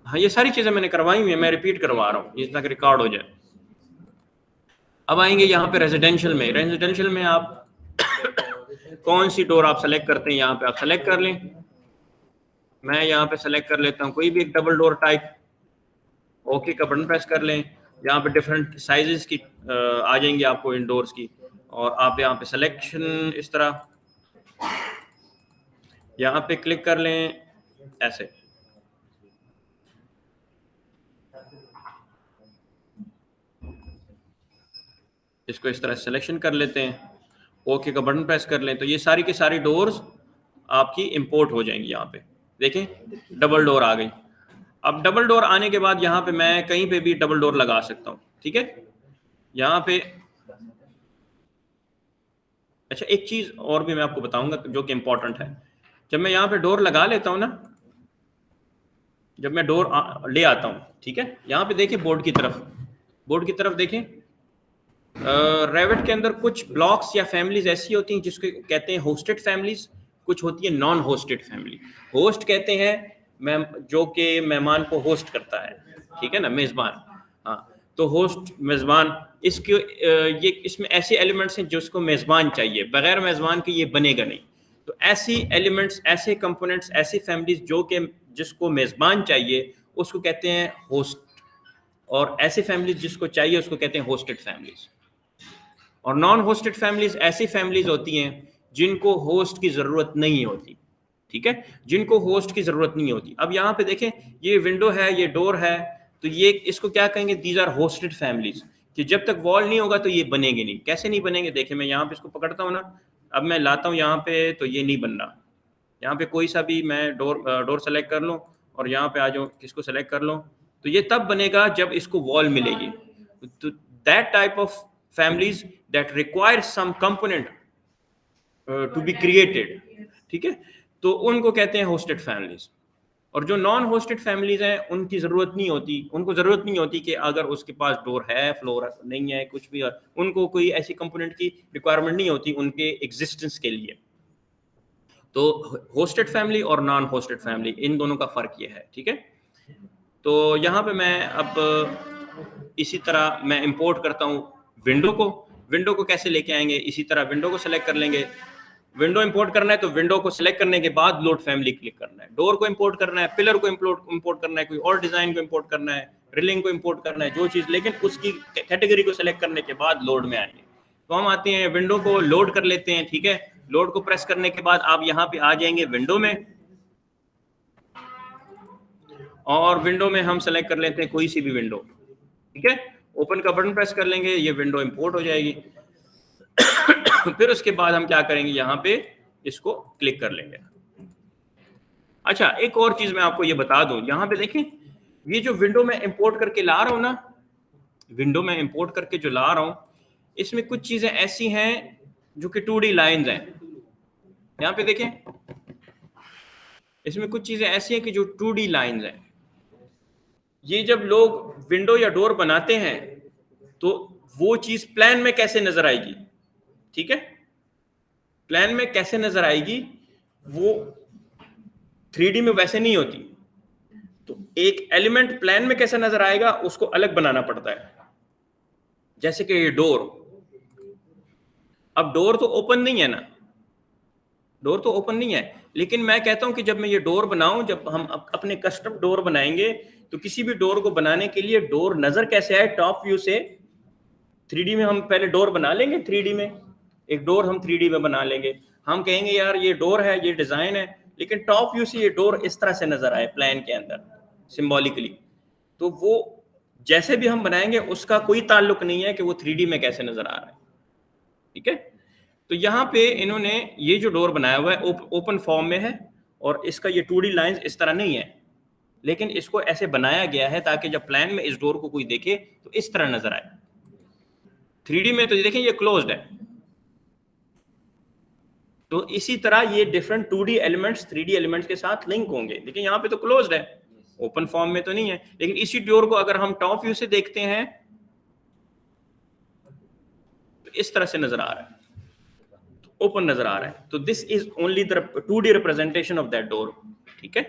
हाँ, ये सारी चीजें मैंने करवाई हुई है, मैं रिपीट करवा रहा हूँ जितना कि रिकॉर्ड हो जाए। अब आएंगे यहाँ पे रेजिडेंशियल में। रेजिडेंशियल में आप कौन सी डोर आप सेलेक्ट करते हैं यहाँ पे आप सेलेक्ट कर लें। मैं यहाँ पे सेलेक्ट कर लेता हूँ कोई भी एक डबल डोर टाइप। ओके का बटन प्रेस कर लें। यहाँ पे डिफरेंट साइजेस की आ जाएंगी आपको इन डोर्स की, और आप यहाँ पे सिलेक्शन इस तरह यहाँ पे क्लिक कर लें ऐसे। इसको इस तरह सिलेक्शन कर लेते हैं, ओके का बटन प्रेस कर लें तो ये सारी की सारी डोर्स आपकी इंपोर्ट हो जाएंगी। यहाँ पे देखें डबल डोर आ गई। अब डबल डोर आने के बाद यहाँ पे मैं कहीं पे भी डबल डोर लगा सकता हूँ। ठीक है, यहाँ पे अच्छा एक चीज और भी मैं आपको बताऊंगा जो कि इंपॉर्टेंट है। जब मैं यहाँ पे डोर लगा लेता हूँ ना, जब मैं डोर ले आता हूँ, ठीक है, यहाँ पे देखिए बोर्ड की तरफ देखें। रेविट के अंदर कुछ ब्लॉक्स या फैमिलीज ऐसी होती हैं जिसको कहते हैं होस्टेड फैमिलीज, कुछ होती है नॉन होस्टेड फैमिली। होस्ट कहते हैं जो कि मेहमान को होस्ट करता है, ठीक है ना, मेजबान। हाँ, तो होस्ट मेजबान, इसके ये इसमें ऐसे एलिमेंट्स हैं जिसको मेजबान चाहिए, बगैर मेजबान के ये बनेगा नहीं। तो ऐसी एलिमेंट्स, ऐसे कंपोनेंट्स, ऐसी फैमिलीज जो कि जिसको मेजबान चाहिए उसको कहते हैं होस्ट, और ऐसी फैमिलीज जिसको चाहिए उसको कहते हैं होस्टेड फैमिलीज। और नॉन होस्टेड फैमिलीज ऐसी फैमिलीज होती हैं जिनको होस्ट की जरूरत नहीं होती। ठीक है, जिनको होस्ट की जरूरत नहीं होती। अब यहाँ पे देखें ये विंडो है, ये डोर है, तो ये इसको क्या कहेंगे, दीज आर होस्टेड फैमिलीज, कि जब तक वॉल नहीं होगा तो ये बनेंगे नहीं। कैसे नहीं बनेंगे, देखें मैं यहाँ पे इसको पकड़ता हूँ ना, अब मैं लाता हूँ यहाँ पे तो ये नहीं बन रहा, यहाँ पे कोई सा भी मैं डोर सेलेक्ट कर लूँ और यहाँ पे आ जाऊँ, किसको सेलेक्ट कर लूँ, तो ये तब बनेगा जब इसको वॉल मिलेगी। तो that type of families that require some component to be created, ठीक है, तो उनको कहते हैं होस्टेड फैमिलीज। और जो नॉन होस्टेड फैमिलीज हैं उनकी ज़रूरत नहीं होती, उनको ज़रूरत नहीं होती कि अगर उसके पास डोर है, फ्लोर नहीं है, कुछ भी, उनको कोई ऐसी कंपोनेंट की रिक्वायरमेंट नहीं होती उनके एग्जिस्टेंस के लिए। तो होस्टेड फैमिली और नॉन होस्टेड फैमिली, इन दोनों का फ़र्क ये है, ठीक है। तो यहाँ पे मैं अब इसी तरह मैं इंपोर्ट करता हूँ विंडो को कैसे लेके आएंगे, इसी तरह विंडो को सेलेक्ट कर लेंगे। विंडो इंपोर्ट करना है तो विंडो को सिलेक्ट करने के बाद लोड फैमिली क्लिक करना है। डोर को इंपोर्ट करना है, पिलर को इंपोर्ट करना है, कोई और डिजाइन को इंपोर्ट करना है, रिलिंग को इंपोर्ट करना है, जो चीज, लेकिन उसकी कैटेगरी को सिलेक्ट करने के बाद लोड में आएंगे। तो हम आते हैं विंडो को लोड कर लेते हैं, ठीक है। लोड को प्रेस करने के बाद आप यहाँ पे आ जाएंगे विंडो में, और विंडो में हम सेलेक्ट कर लेते हैं कोई सी भी विंडो, ठीक है। ओपन का बटन प्रेस कर लेंगे, ये विंडो इंपोर्ट हो जाएगी। फिर उसके बाद हम क्या करेंगे, यहाँ पे इसको क्लिक कर लेंगे। अच्छा, एक और चीज मैं आपको ये बता दूं, यहाँ पे देखें, ये जो विंडो में इंपोर्ट करके ला रहा हूं ना, विंडो में इंपोर्ट करके जो ला रहा हूं, इसमें कुछ चीजें ऐसी हैं जो कि 2D लाइंस हैं। यहाँ पे देखें, इसमें कुछ चीजें ऐसी हैं कि जो 2D लाइंस हैं। ये जब लोग विंडो या डोर बनाते हैं तो वो चीज प्लान में कैसे नजर आएगी, ठीक है, प्लान में कैसे नजर आएगी, वो 3D में वैसे नहीं होती। तो एक एलिमेंट प्लान में कैसे नजर आएगा उसको अलग बनाना पड़ता है। जैसे कि ये डोर, अब डोर तो ओपन नहीं है ना, डोर तो ओपन नहीं है, लेकिन मैं कहता हूं कि जब मैं ये डोर बनाऊं, जब हम अपने कस्टम डोर बनाएंगे तो किसी भी डोर को बनाने के लिए डोर नजर कैसे आए, टॉप व्यू से 3D में हम पहले डोर बना लेंगे। 3D में एक डोर हम 3D में बना लेंगे, हम कहेंगे यार ये डोर है, ये डिजाइन है, लेकिन टॉप व्यू से ये डोर इस तरह से नजर आए प्लान के अंदर सिंबॉलिकली, तो वो जैसे भी हम बनाएंगे उसका कोई ताल्लुक नहीं है कि वो 3D में कैसे नजर आ रहा है, ठीक है। तो यहाँ पे इन्होंने ये जो डोर बनाया हुआ है ओपन फॉर्म में है, और इसका ये 2D लाइंस इस तरह नहीं है, लेकिन इसको ऐसे बनाया गया है ताकि जब प्लान में इस डोर को कोई देखे तो इस तरह नजर आए। 3D में तो देखें ये क्लोज्ड है, तो इसी तरह ये different 2D elements 3D elements के साथ लिंक होंगे, लेकिन यहाँ पे तो क्लोज्ड है, ओपन फॉर्म में तो नहीं है। लेकिन इसी डोर को अगर हम टॉप व्यू से देखते हैं तो इस तरह से नजर आ रहा है, ओपन नजर आ रहा है। तो this is only the 2D representation of that door, ठीक है।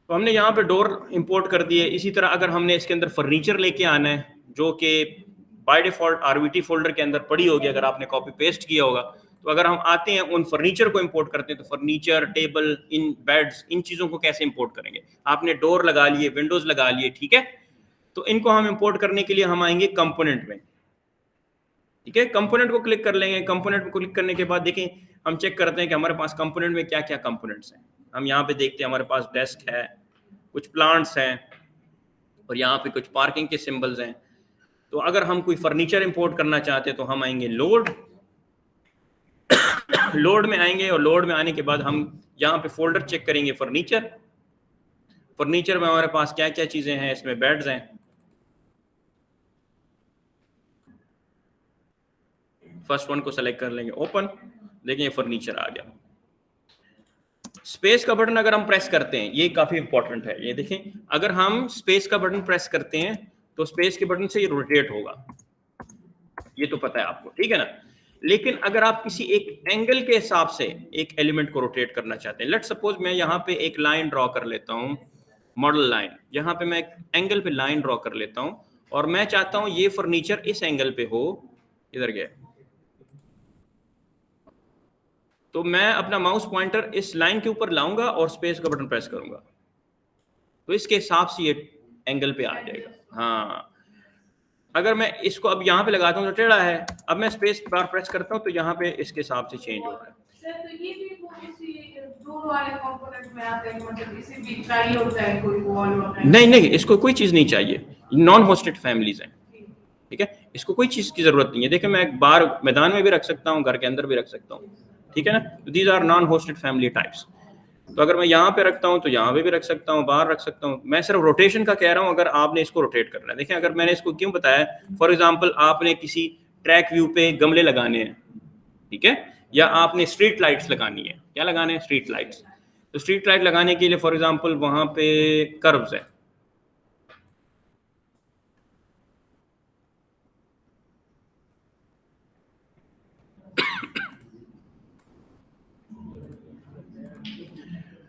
तो हमने यहाँ पे डोर इंपोर्ट कर दिए। इसी तरह अगर हमने इसके अंदर फर्नीचर लेके आना है, जो कि बाय डिफॉल्ट RVT फोल्डर के अंदर पड़ी होगी अगर आपने कॉपी पेस्ट किया होगा, तो अगर हम आते हैं उन फर्नीचर को इंपोर्ट करते हैं, तो फर्नीचर, टेबल, इन बेड्स, इन चीजों को कैसे इंपोर्ट करेंगे। आपने डोर लगा लिए, विंडोज लगा लिए, ठीक है, तो इनको हम इंपोर्ट करने के लिए हम आएंगे कंपोनेंट में, ठीक है। कंपोनेंट को क्लिक कर लेंगे। कंपोनेंट को क्लिक करने के बाद देखें, हम चेक करते हैं कि हमारे पास कंपोनेंट में क्या क्या कंपोनेंट्स हैं। हम यहाँ पे देखते हैं, हमारे पास डेस्क है, कुछ प्लांट्स हैं, और यहाँ पे कुछ पार्किंग के सिंबल्स हैं। तो अगर हम कोई फर्नीचर इंपोर्ट करना चाहते हैं तो हम आएंगे लोड, लोड में आएंगे, और लोड में आने के बाद हम यहाँ पे फोल्डर चेक करेंगे फर्नीचर। फर्नीचर में हमारे पास क्या क्या चीजें हैं, इसमें बेड्स हैं, फर्स्ट वन को सेलेक्ट कर लेंगे, ओपन, देखिए फर्नीचर आ गया। स्पेस का बटन अगर हम प्रेस करते हैं, ये काफी इंपॉर्टेंट है, ये देखें, अगर हम स्पेस का बटन प्रेस करते हैं तो स्पेस के बटन से ये रोटेट होगा, ये तो पता है आपको, ठीक है ना। लेकिन अगर आप किसी एक एंगल के हिसाब से एक एलिमेंट को रोटेट करना चाहते हैं, लेट सपोज मैं यहाँ पे एक लाइन ड्रॉ कर लेता हूँ, मॉडल लाइन, यहाँ पे मैं एक एंगल पे लाइन ड्रॉ कर लेता हूँ, और मैं चाहता हूँ ये फर्नीचर इस एंगल पे हो, इधर गया, तो मैं अपना माउस पॉइंटर इस लाइन के ऊपर लाऊंगा और स्पेस का बटन प्रेस करूंगा, तो इसके हिसाब से ये एंगल पे आ जाएगा। हाँ, अगर मैं इसको अब यहाँ पे लगाता हूँ तो टेढ़ा है, अब मैं स्पेस बार प्रेस करता हूँ तो यहाँ पे इसके हिसाब से चेंज हो रहा है। तो ये भी डोर वाले कंपोनेंट में आता है, मतलब इसे भी चाहिए होता है कोई वॉल वगैरह? नहीं, इसको कोई चीज नहीं चाहिए, नॉन होस्टेड फैमिलीज हैं, ठीक है, इसको कोई चीज की जरूरत नहीं है। देखिए, मैं बाहर मैदान में भी रख सकता हूँ, घर के अंदर भी रख सकता हूँ, ठीक है ना। These are non hosted family types. तो अगर मैं यहाँ पे रखता हूँ तो यहाँ पे भी रख सकता हूँ, बाहर रख सकता हूँ। मैं सिर्फ रोटेशन का कह रहा हूँ, अगर आपने इसको रोटेट करना है। देखें, अगर मैंने इसको क्यों बताया, फॉर एग्जांपल आपने किसी ट्रैक व्यू पे गमले लगाने हैं, ठीक है, या आपने स्ट्रीट लाइट्स लगानी है। क्या लगाने हैं? Street lights. तो स्ट्रीट लाइट लगाने के लिए फॉर एग्जांपल वहां पे कर्व्स है,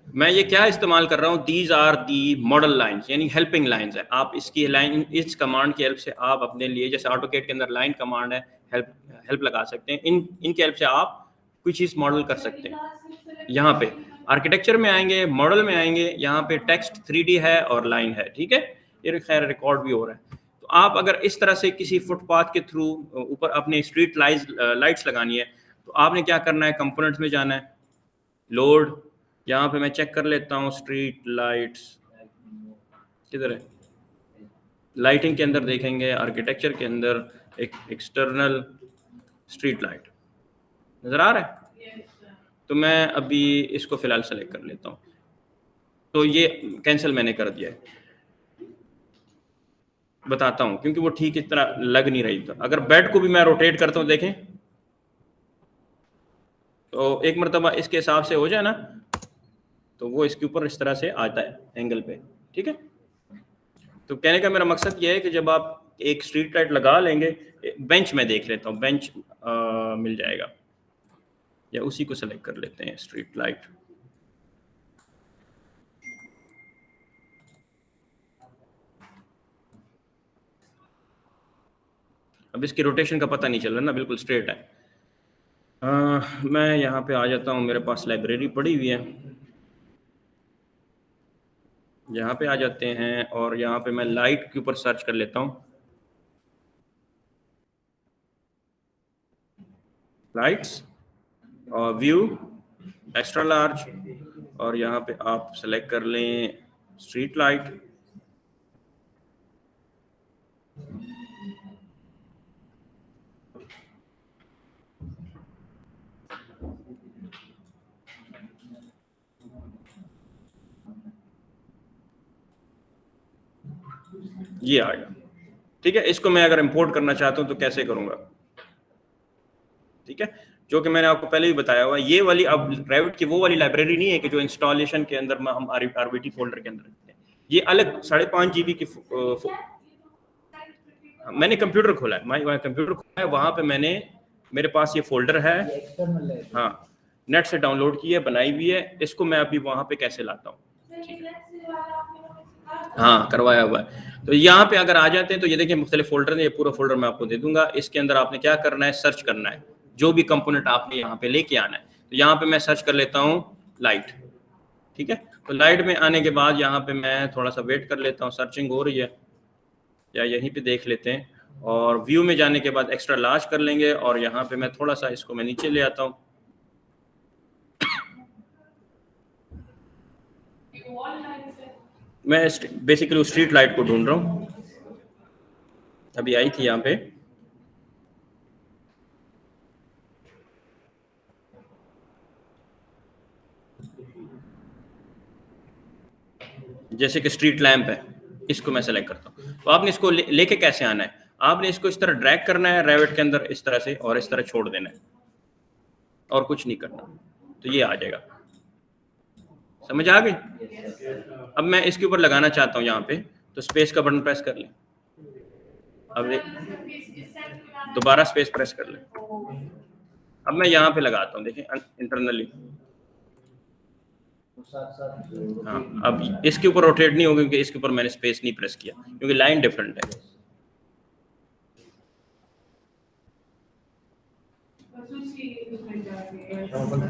मैं ये क्या इस्तेमाल कर रहा हूँ, these are the model lines, यानी हेल्पिंग लाइंस है। आप इसकी लाइन, इस कमांड की हेल्प से आप अपने लिए, जैसे ऑटोकेड के अंदर लाइन कमांड है, हेल्प लगा सकते हैं। इनकी हेल्प से आप कोई चीज़ मॉडल कर सकते हैं। यहाँ पे आर्किटेक्चर में आएंगे, मॉडल में आएंगे, यहाँ पे टेक्स्ट 3D है और लाइन है, ठीक है। ये खैर रिकॉर्ड भी हो रहा है। तो आप अगर इस तरह से किसी फुटपाथ के थ्रू ऊपर अपने स्ट्रीट लाइट्स लगानी है, तो आपने क्या करना है, कंपोनेंट्स में जाना है, लोड, यहाँ पे मैं चेक कर लेता हूँ स्ट्रीट लाइट्स किधर है। लाइटिंग के अंदर देखेंगे, आर्किटेक्चर के अंदर एक एक्सटर्नल स्ट्रीट लाइट नजर आ रहा है। तो मैं अभी इसको फिलहाल सेलेक्ट कर लेता हूँ। तो ये कैंसिल मैंने कर दिया है, बताता हूँ, क्योंकि वो ठीक इस तरह लग नहीं रही था। अगर बेड को भी मैं रोटेट करता हूँ, देखें, तो एक मरतबा इसके हिसाब से हो जाए ना, तो वो इसके ऊपर इस तरह से आता है एंगल पे, ठीक है। तो कहने का मेरा मकसद ये है कि जब आप एक स्ट्रीट लाइट लगा लेंगे, बेंच में देख लेता हूँ, बेंच मिल जाएगा, या उसी को सेलेक्ट कर लेते हैं, स्ट्रीट लाइट। अब इसकी रोटेशन का पता नहीं चल रहा ना, बिल्कुल स्ट्रेट है। मैं यहाँ पे आ जाता हूँ, मेरे पास लाइब्रेरी पड़ी हुई है, यहाँ पे आ जाते हैं, और यहाँ पे मैं लाइट के ऊपर सर्च कर लेता हूँ, लाइट्स और व्यू एक्स्ट्रा लार्ज, और यहाँ पे आप सेलेक्ट कर लें स्ट्रीट लाइट। ये आ गया, ठीक है। इसको मैं अगर इंपोर्ट करना चाहता हूँ तो कैसे करूँगा, ठीक है, जो कि मैंने आपको पहले भी बताया हुआ। ये वाली अब रेविट की वो वाली लाइब्रेरी नहीं है कि जो इंस्टॉलेशन के अंदर हम आरबीटी फोल्डर के अंदर रखते हैं। ये अलग 5.5 GB की मैंने कंप्यूटर खोला है, मैं कंप्यूटर खोला है, वहाँ पे मैंने, मेरे पास ये फोल्डर है, हाँ, नेट से डाउनलोड की है, बनाई हुई है। इसको मैं अभी वहाँ पे कैसे लाता हूँ, हाँ, करवाया हुआ है। तो यहाँ पे अगर आ जाते हैं तो ये देखिए मुख्तलिफ फोल्डर है, ये पूरा फोल्डर मैं आपको दे दूंगा। इसके अंदर आपने क्या करना है, सर्च करना है जो भी कंपोनेंट आपने यहाँ पे लेके आना है। तो यहाँ पे मैं सर्च कर लेता हूँ लाइट, ठीक है। तो लाइट में आने के बाद यहाँ पे मैं थोड़ा सा वेट कर लेता हूँ, सर्चिंग हो रही है, या यहीं पे देख लेते हैं। और व्यू में जाने के बाद एक्स्ट्रा लार्ज कर लेंगे, और यहाँ पे मैं थोड़ा सा इसको मैं नीचे ले आता हूँ। मैं बेसिकली स्ट्रीट लाइट को ढूंढ रहा हूँ, अभी आई थी यहाँ पे। जैसे कि स्ट्रीट लैंप है, इसको मैं सेलेक्ट करता हूँ। तो आपने इसको लेके कैसे आना है, आपने इसको इस तरह ड्रैग करना है रेविट के अंदर, इस तरह से, और इस तरह छोड़ देना है, और कुछ नहीं करना। तो ये आ जाएगा, समझ आ गई। अब मैं इसके ऊपर लगाना चाहता हूँ यहाँ पे, तो स्पेस का बटन प्रेस कर लें, अब दोबारा स्पेस प्रेस कर लें। अब मैं यहाँ पे लगाता हूँ, देखें इंटरनली, हाँ। अब इसके ऊपर रोटेट नहीं होगा क्योंकि इसके ऊपर मैंने स्पेस नहीं प्रेस किया, क्योंकि लाइन डिफरेंट है।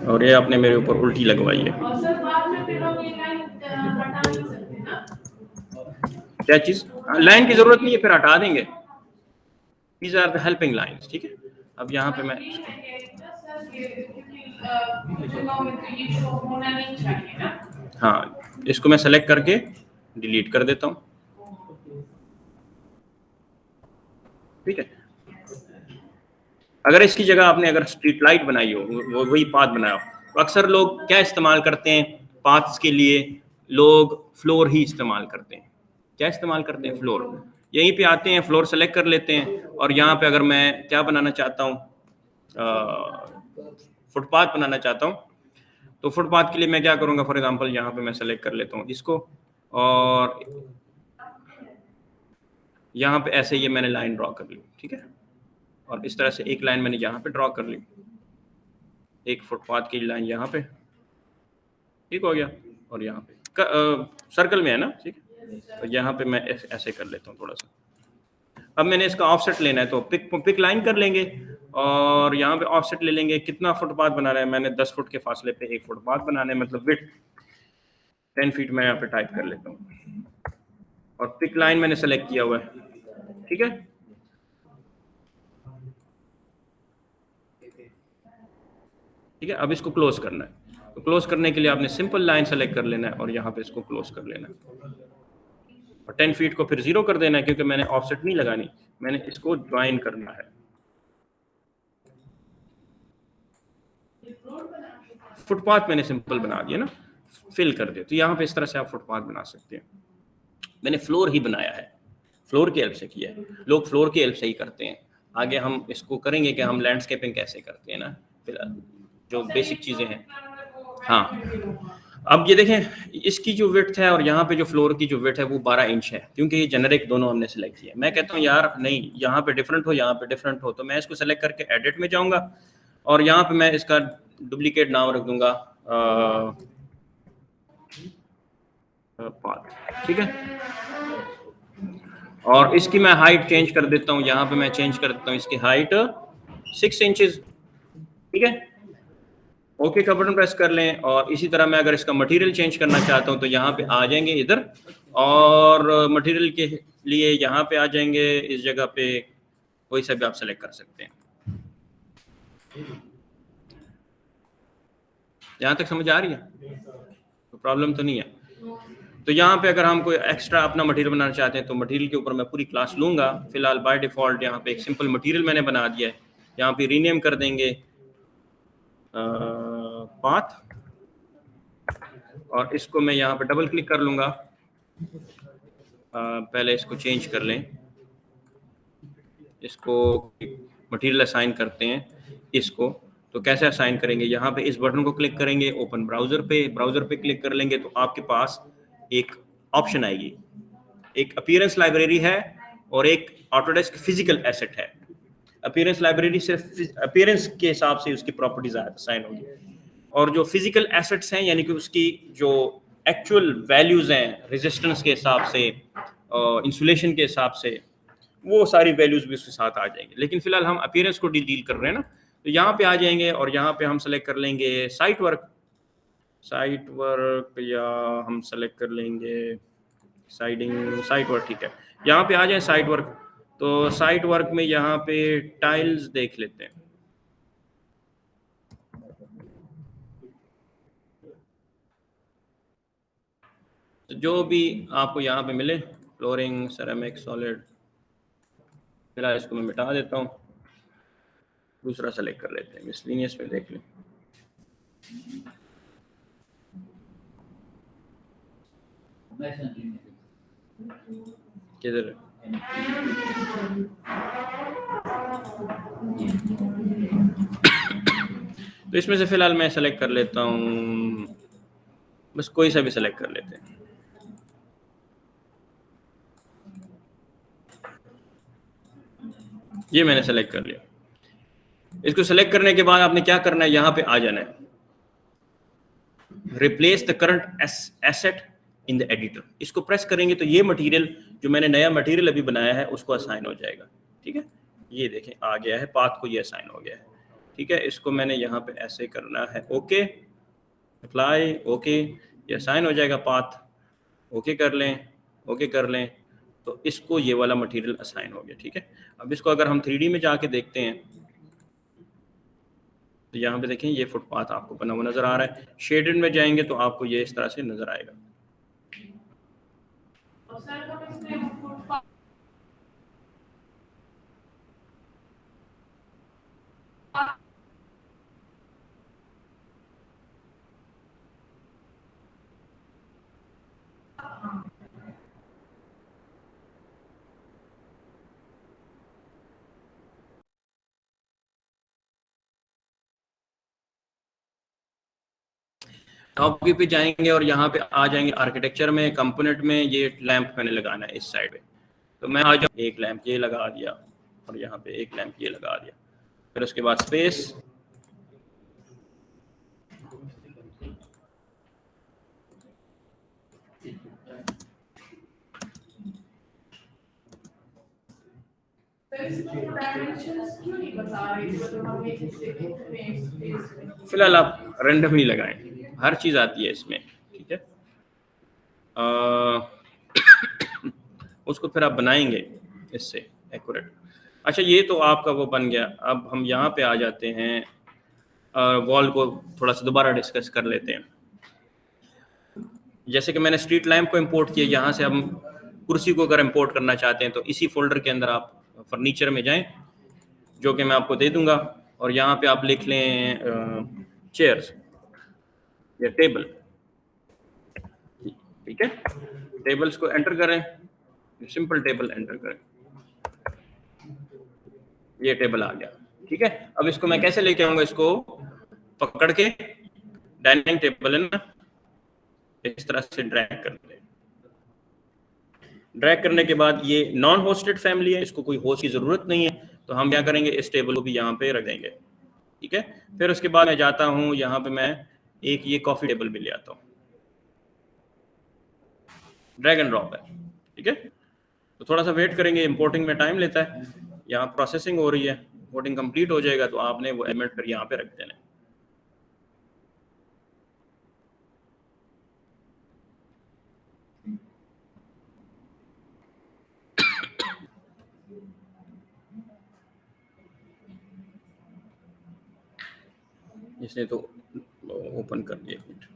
और ये आपने मेरे ऊपर उल्टी लगवाई है। क्या चीज, लाइन की जरूरत नहीं है, फिर हटा देंगे। These are the helping lines, ठीक है। अब यहाँ पे मैं हाँ, इसको मैं सेलेक्ट करके डिलीट कर देता हूँ, ठीक है। अगर इसकी जगह आपने अगर स्ट्रीट लाइट बनाई हो, वो वही पाथ बनाया हो, तो अक्सर लोग क्या इस्तेमाल करते हैं पाथ्स के लिए? लोग फ्लोर ही इस्तेमाल करते हैं। क्या इस्तेमाल करते हैं? फ्लोर। यहीं पे आते हैं, फ्लोर सेलेक्ट कर लेते हैं, और यहाँ पे अगर मैं क्या बनाना चाहता हूँ, फुटपाथ बनाना चाहता हूँ, तो फुटपाथ के लिए मैं क्या करूँगा, फॉर एग्जांपल यहाँ पे मैं सेलेक्ट कर लेता हूँ इसको, और यहाँ पे ऐसे ये मैंने लाइन ड्रॉ कर ली, ठीक है, और इस तरह से एक लाइन मैंने यहाँ पे ड्रॉ कर ली, एक फुटपाथ की लाइन यहाँ पे, ठीक हो गया, और यहाँ पे सर्कल में है ना, ठीक है, तो यहाँ पे मैं ऐसे कर लेता हूँ थोड़ा सा। अब मैंने इसका ऑफसेट लेना है, तो पिक लाइन कर लेंगे, और यहाँ पे ऑफसेट ले लेंगे। कितना फुटपाथ बनाना है? मैंने 10 फुट के फासले पे एक फुटपाथ बनाना है, मतलब विड्थ 10 फीट मैं यहाँ पे टाइप कर लेता हूँ, और पिक लाइन मैंने सेलेक्ट किया हुआ है, ठीक है। ठीक है, अब इसको क्लोज करना है, तो क्लोज करने के लिए आपने सिंपल लाइन सेलेक्ट कर लेना है, और यहाँ पे इसको क्लोज कर लेना है, और 10 फीट को फिर 0 कर देना है, क्योंकि मैंने ऑफसेट नहीं लगानी, मैंने इसको ज्वाइन करना है। फुटपाथ मैंने सिंपल बना दिया ना, फिल कर दिया, तो यहाँ पे इस तरह से आप फुटपाथ बना सकते हैं। मैंने फ्लोर ही बनाया है, फ्लोर की हेल्प से किया है, लोग फ्लोर की हेल्प से ही करते हैं। आगे हम इसको करेंगे कि हम लैंडस्केपिंग कैसे करते हैं ना, फिलहाल जो बेसिक चीज़ें हैं। हाँ, अब ये देखें, इसकी जो विड्थ है और यहाँ पे जो फ्लोर की जो विड्थ है वो 12 इंच है, क्योंकि ये जेनरिक दोनों हमने सेलेक्ट किया है। मैं कहता हूँ यार नहीं, यहाँ पे डिफरेंट हो, यहाँ पे डिफरेंट हो, तो मैं इसको सेलेक्ट करके एडिट में जाऊँगा, और यहाँ पे मैं इसका डुप्लीकेट नाम रख दूंगा पाथ, ठीक है, और इसकी मैं हाइट चेंज कर देता हूँ, यहाँ पे मैं चेंज कर देता हूँ इसकी हाइट 6 इंचेस, ठीक है। ओके का बटन प्रेस कर लें, और इसी तरह मैं अगर इसका मटेरियल चेंज करना चाहता हूँ तो यहाँ पे आ जाएंगे इधर, और मटेरियल के लिए यहाँ पे आ जाएंगे, इस जगह पे कोई सा भी आप सेलेक्ट कर सकते हैं। यहाँ तक समझ आ रही है? तो प्रॉब्लम तो नहीं है। तो यहाँ पे अगर हम कोई एक्स्ट्रा अपना मटेरियल बनाना चाहते हैं तो मटेरियल के ऊपर मैं पूरी क्लास लूँगा। फिलहाल बाय डिफ़ॉल्ट यहाँ पे एक सिंपल मटेरियल मैंने बना दिया है, यहाँ पे रीनेम कर देंगे पाथ, और इसको मैं यहाँ पे डबल क्लिक कर लूँगा। पहले इसको चेंज कर लें, इसको मटेरियल असाइन करते हैं इसको, तो कैसे असाइन करेंगे? यहाँ पे इस बटन को क्लिक करेंगे, ओपन ब्राउज़र पे क्लिक कर लेंगे, तो आपके पास एक ऑप्शन आएगी, एक अपीयरेंस लाइब्रेरी है और एक ऑटोडेस्क फिजिकल एसेट है। अपीयरेंस लाइब्रेरी सिर्फ अपीयरेंस के हिसाब से उसकी प्रॉपर्टीज असाइन होगी, और जो फिजिकल एसेट्स हैं यानी कि उसकी जो एक्चुअल वैल्यूज हैं रेजिस्टेंस के हिसाब से, इंसुलेशन के हिसाब से, वो सारी वैल्यूज भी उसके साथ आ जाएंगे। लेकिन फिलहाल हम अपीयरेंस को डील कर रहे हैं ना, तो यहाँ पे आ जाएंगे, और यहाँ पे हम सेलेक्ट कर लेंगे साइट वर्क, या हम सेलेक्ट कर लेंगे साइट वर्क, ठीक है। यहाँ पे आ जाए साइट वर्क, तो साइट वर्क में यहाँ पे टाइल्स देख लेते हैं। तो जो भी आपको यहाँ पे मिले, फ्लोरिंग, सेरेमिक, सॉलिड, फिलहाल इसको मैं मिटा देता हूँ, दूसरा सेलेक्ट कर लेते हैं, मिसलिनियस में देख लें। किधर? तो इसमें से फिलहाल मैं सेलेक्ट कर लेता हूँ, बस कोई सा भी सेलेक्ट कर लेते हैं। ये मैंने सेलेक्ट कर लिया। इसको सेलेक्ट करने के बाद आपने क्या करना है, यहाँ पे आ जाना है, replace the current asset in the editor. इसको प्रेस करेंगे तो ये मटेरियल, जो मैंने नया मटेरियल अभी बनाया है, उसको असाइन हो जाएगा, ठीक है। ये देखें आ गया है, पाथ को ये असाइन हो गया है, ठीक है। इसको मैंने यहाँ पे ऐसे करना है, ओके, अप्लाई, ओके, ये असाइन हो जाएगा पाथ, ओके कर लें, ओके कर लें, तो इसको ये वाला मटेरियल असाइन हो गया, ठीक है। अब इसको अगर हम 3D में जाके देखते हैं, तो यहाँ पे देखें ये फुटपाथ आपको बना हुआ नजर आ रहा है। शेडेड में जाएंगे तो आपको ये इस तरह से नजर आएगा। टॉप व्यू पे जाएंगे और यहाँ पे आ जाएंगे आर्किटेक्चर में, कंपोनेंट में। ये लैंप मैंने लगाना है इस साइड पे, तो मैं आ जाऊँ, एक लैंप ये लगा दिया और यहाँ पे एक लैंप ये लगा दिया। फिर उसके बाद स्पेस, फिलहाल आप रैंडम ही लगाएं, हर चीज आती है इसमें, ठीक है। उसको फिर आप बनाएंगे इससे एक्यूरेट। अच्छा, ये तो आपका वो बन गया। अब हम यहाँ पे आ जाते हैं, वॉल को थोड़ा सा दोबारा डिस्कस कर लेते हैं। जैसे कि मैंने स्ट्रीट लैम्प को इंपोर्ट किया, यहाँ से हम कुर्सी को अगर इंपोर्ट करना चाहते हैं तो इसी फोल्डर के अंदर आप फर्नीचर में जाएं, जो कि मैं आपको दे दूंगा, और यहाँ पे आप लिख लें चेयर्स या टेबल, ठीक है। टेबल्स को एंटर करें, सिंपल टेबल एंटर करें, ये टेबल आ गया, ठीक है। अब इसको मैं कैसे लेके आऊंगा, इसको पकड़ के डाइनिंग टेबल है ना, इस तरह से ड्रैग कर दें। ड्रैग करने के बाद ये नॉन होस्टेड फैमिली है, इसको कोई होस्ट की जरूरत नहीं है, तो हम क्या करेंगे, इस टेबल को भी यहाँ पे रख देंगे, ठीक है। फिर उसके बाद मैं जाता हूँ यहाँ पे, मैं एक ये कॉफी टेबल भी ले आता हूँ, ड्रैग एंड ड्रॉप है, ठीक है। तो थोड़ा सा वेट करेंगे, इंपोर्टिंग में टाइम लेता है, यहाँ प्रोसेसिंग हो रही है, इंपोर्टिंग कंप्लीट हो जाएगा तो आपने वो एलिमेंट फिर यहाँ पे रख देना है। इसने तो ओपन कर दिया, एक मिनट।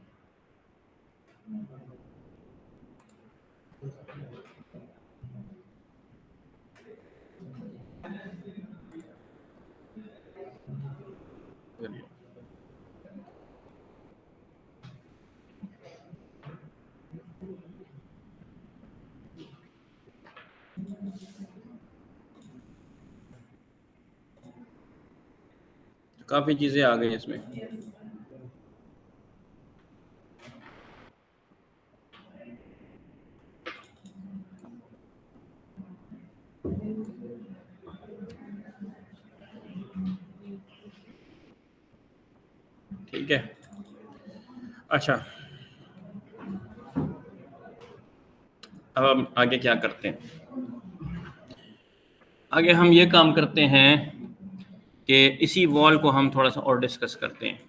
काफी चीजें आ गई इसमें। ठीक है, अच्छा अब हम आगे क्या करते हैं, आगे हम ये काम करते हैं कि इसी वॉल को हम थोड़ा सा और डिस्कस करते हैं।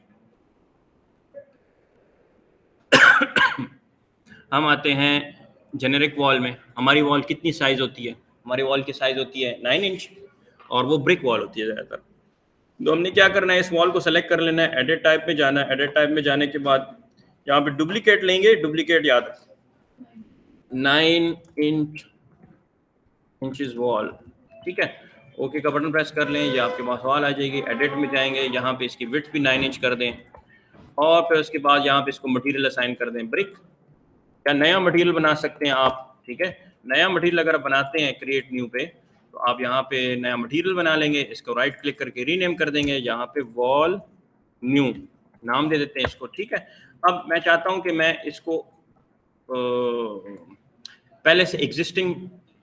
हम आते हैं जेनेरिक वॉल में। हमारी वॉल कितनी साइज होती है, हमारी वॉल की साइज होती है 9 इंच, और वो ब्रिक वॉल होती है ज़्यादातर। तो हमने क्या करना है, इस वॉल को सेलेक्ट कर लेना है, एडिट टाइप में जाना है। एडिट टाइप में जाने के बाद यहाँ पे डुप्लीकेट लेंगे, डुप्लीकेट याद 9 इंचेस वॉल, ठीक है। ओके का बटन प्रेस कर लें, ये आपके पास वॉल आ जाएगी। एडिट में जाएंगे, यहाँ पे इसकी विड्थ भी 9 इंच कर दें, और फिर उसके बाद यहाँ पे इसको मटेरियल असाइन कर दें ब्रिक, या नया मटेरियल बना सकते हैं आप, ठीक है। नया मटेरियल अगर बनाते हैं क्रिएट न्यू पे, तो आप यहाँ पे नया मटेरियल बना लेंगे, इसको राइट क्लिक करके रीनेम कर देंगे, यहाँ पे वॉल न्यू नाम दे देते हैं इसको, ठीक है। अब मैं चाहता हूँ कि मैं इसको पहले से एग्जिस्टिंग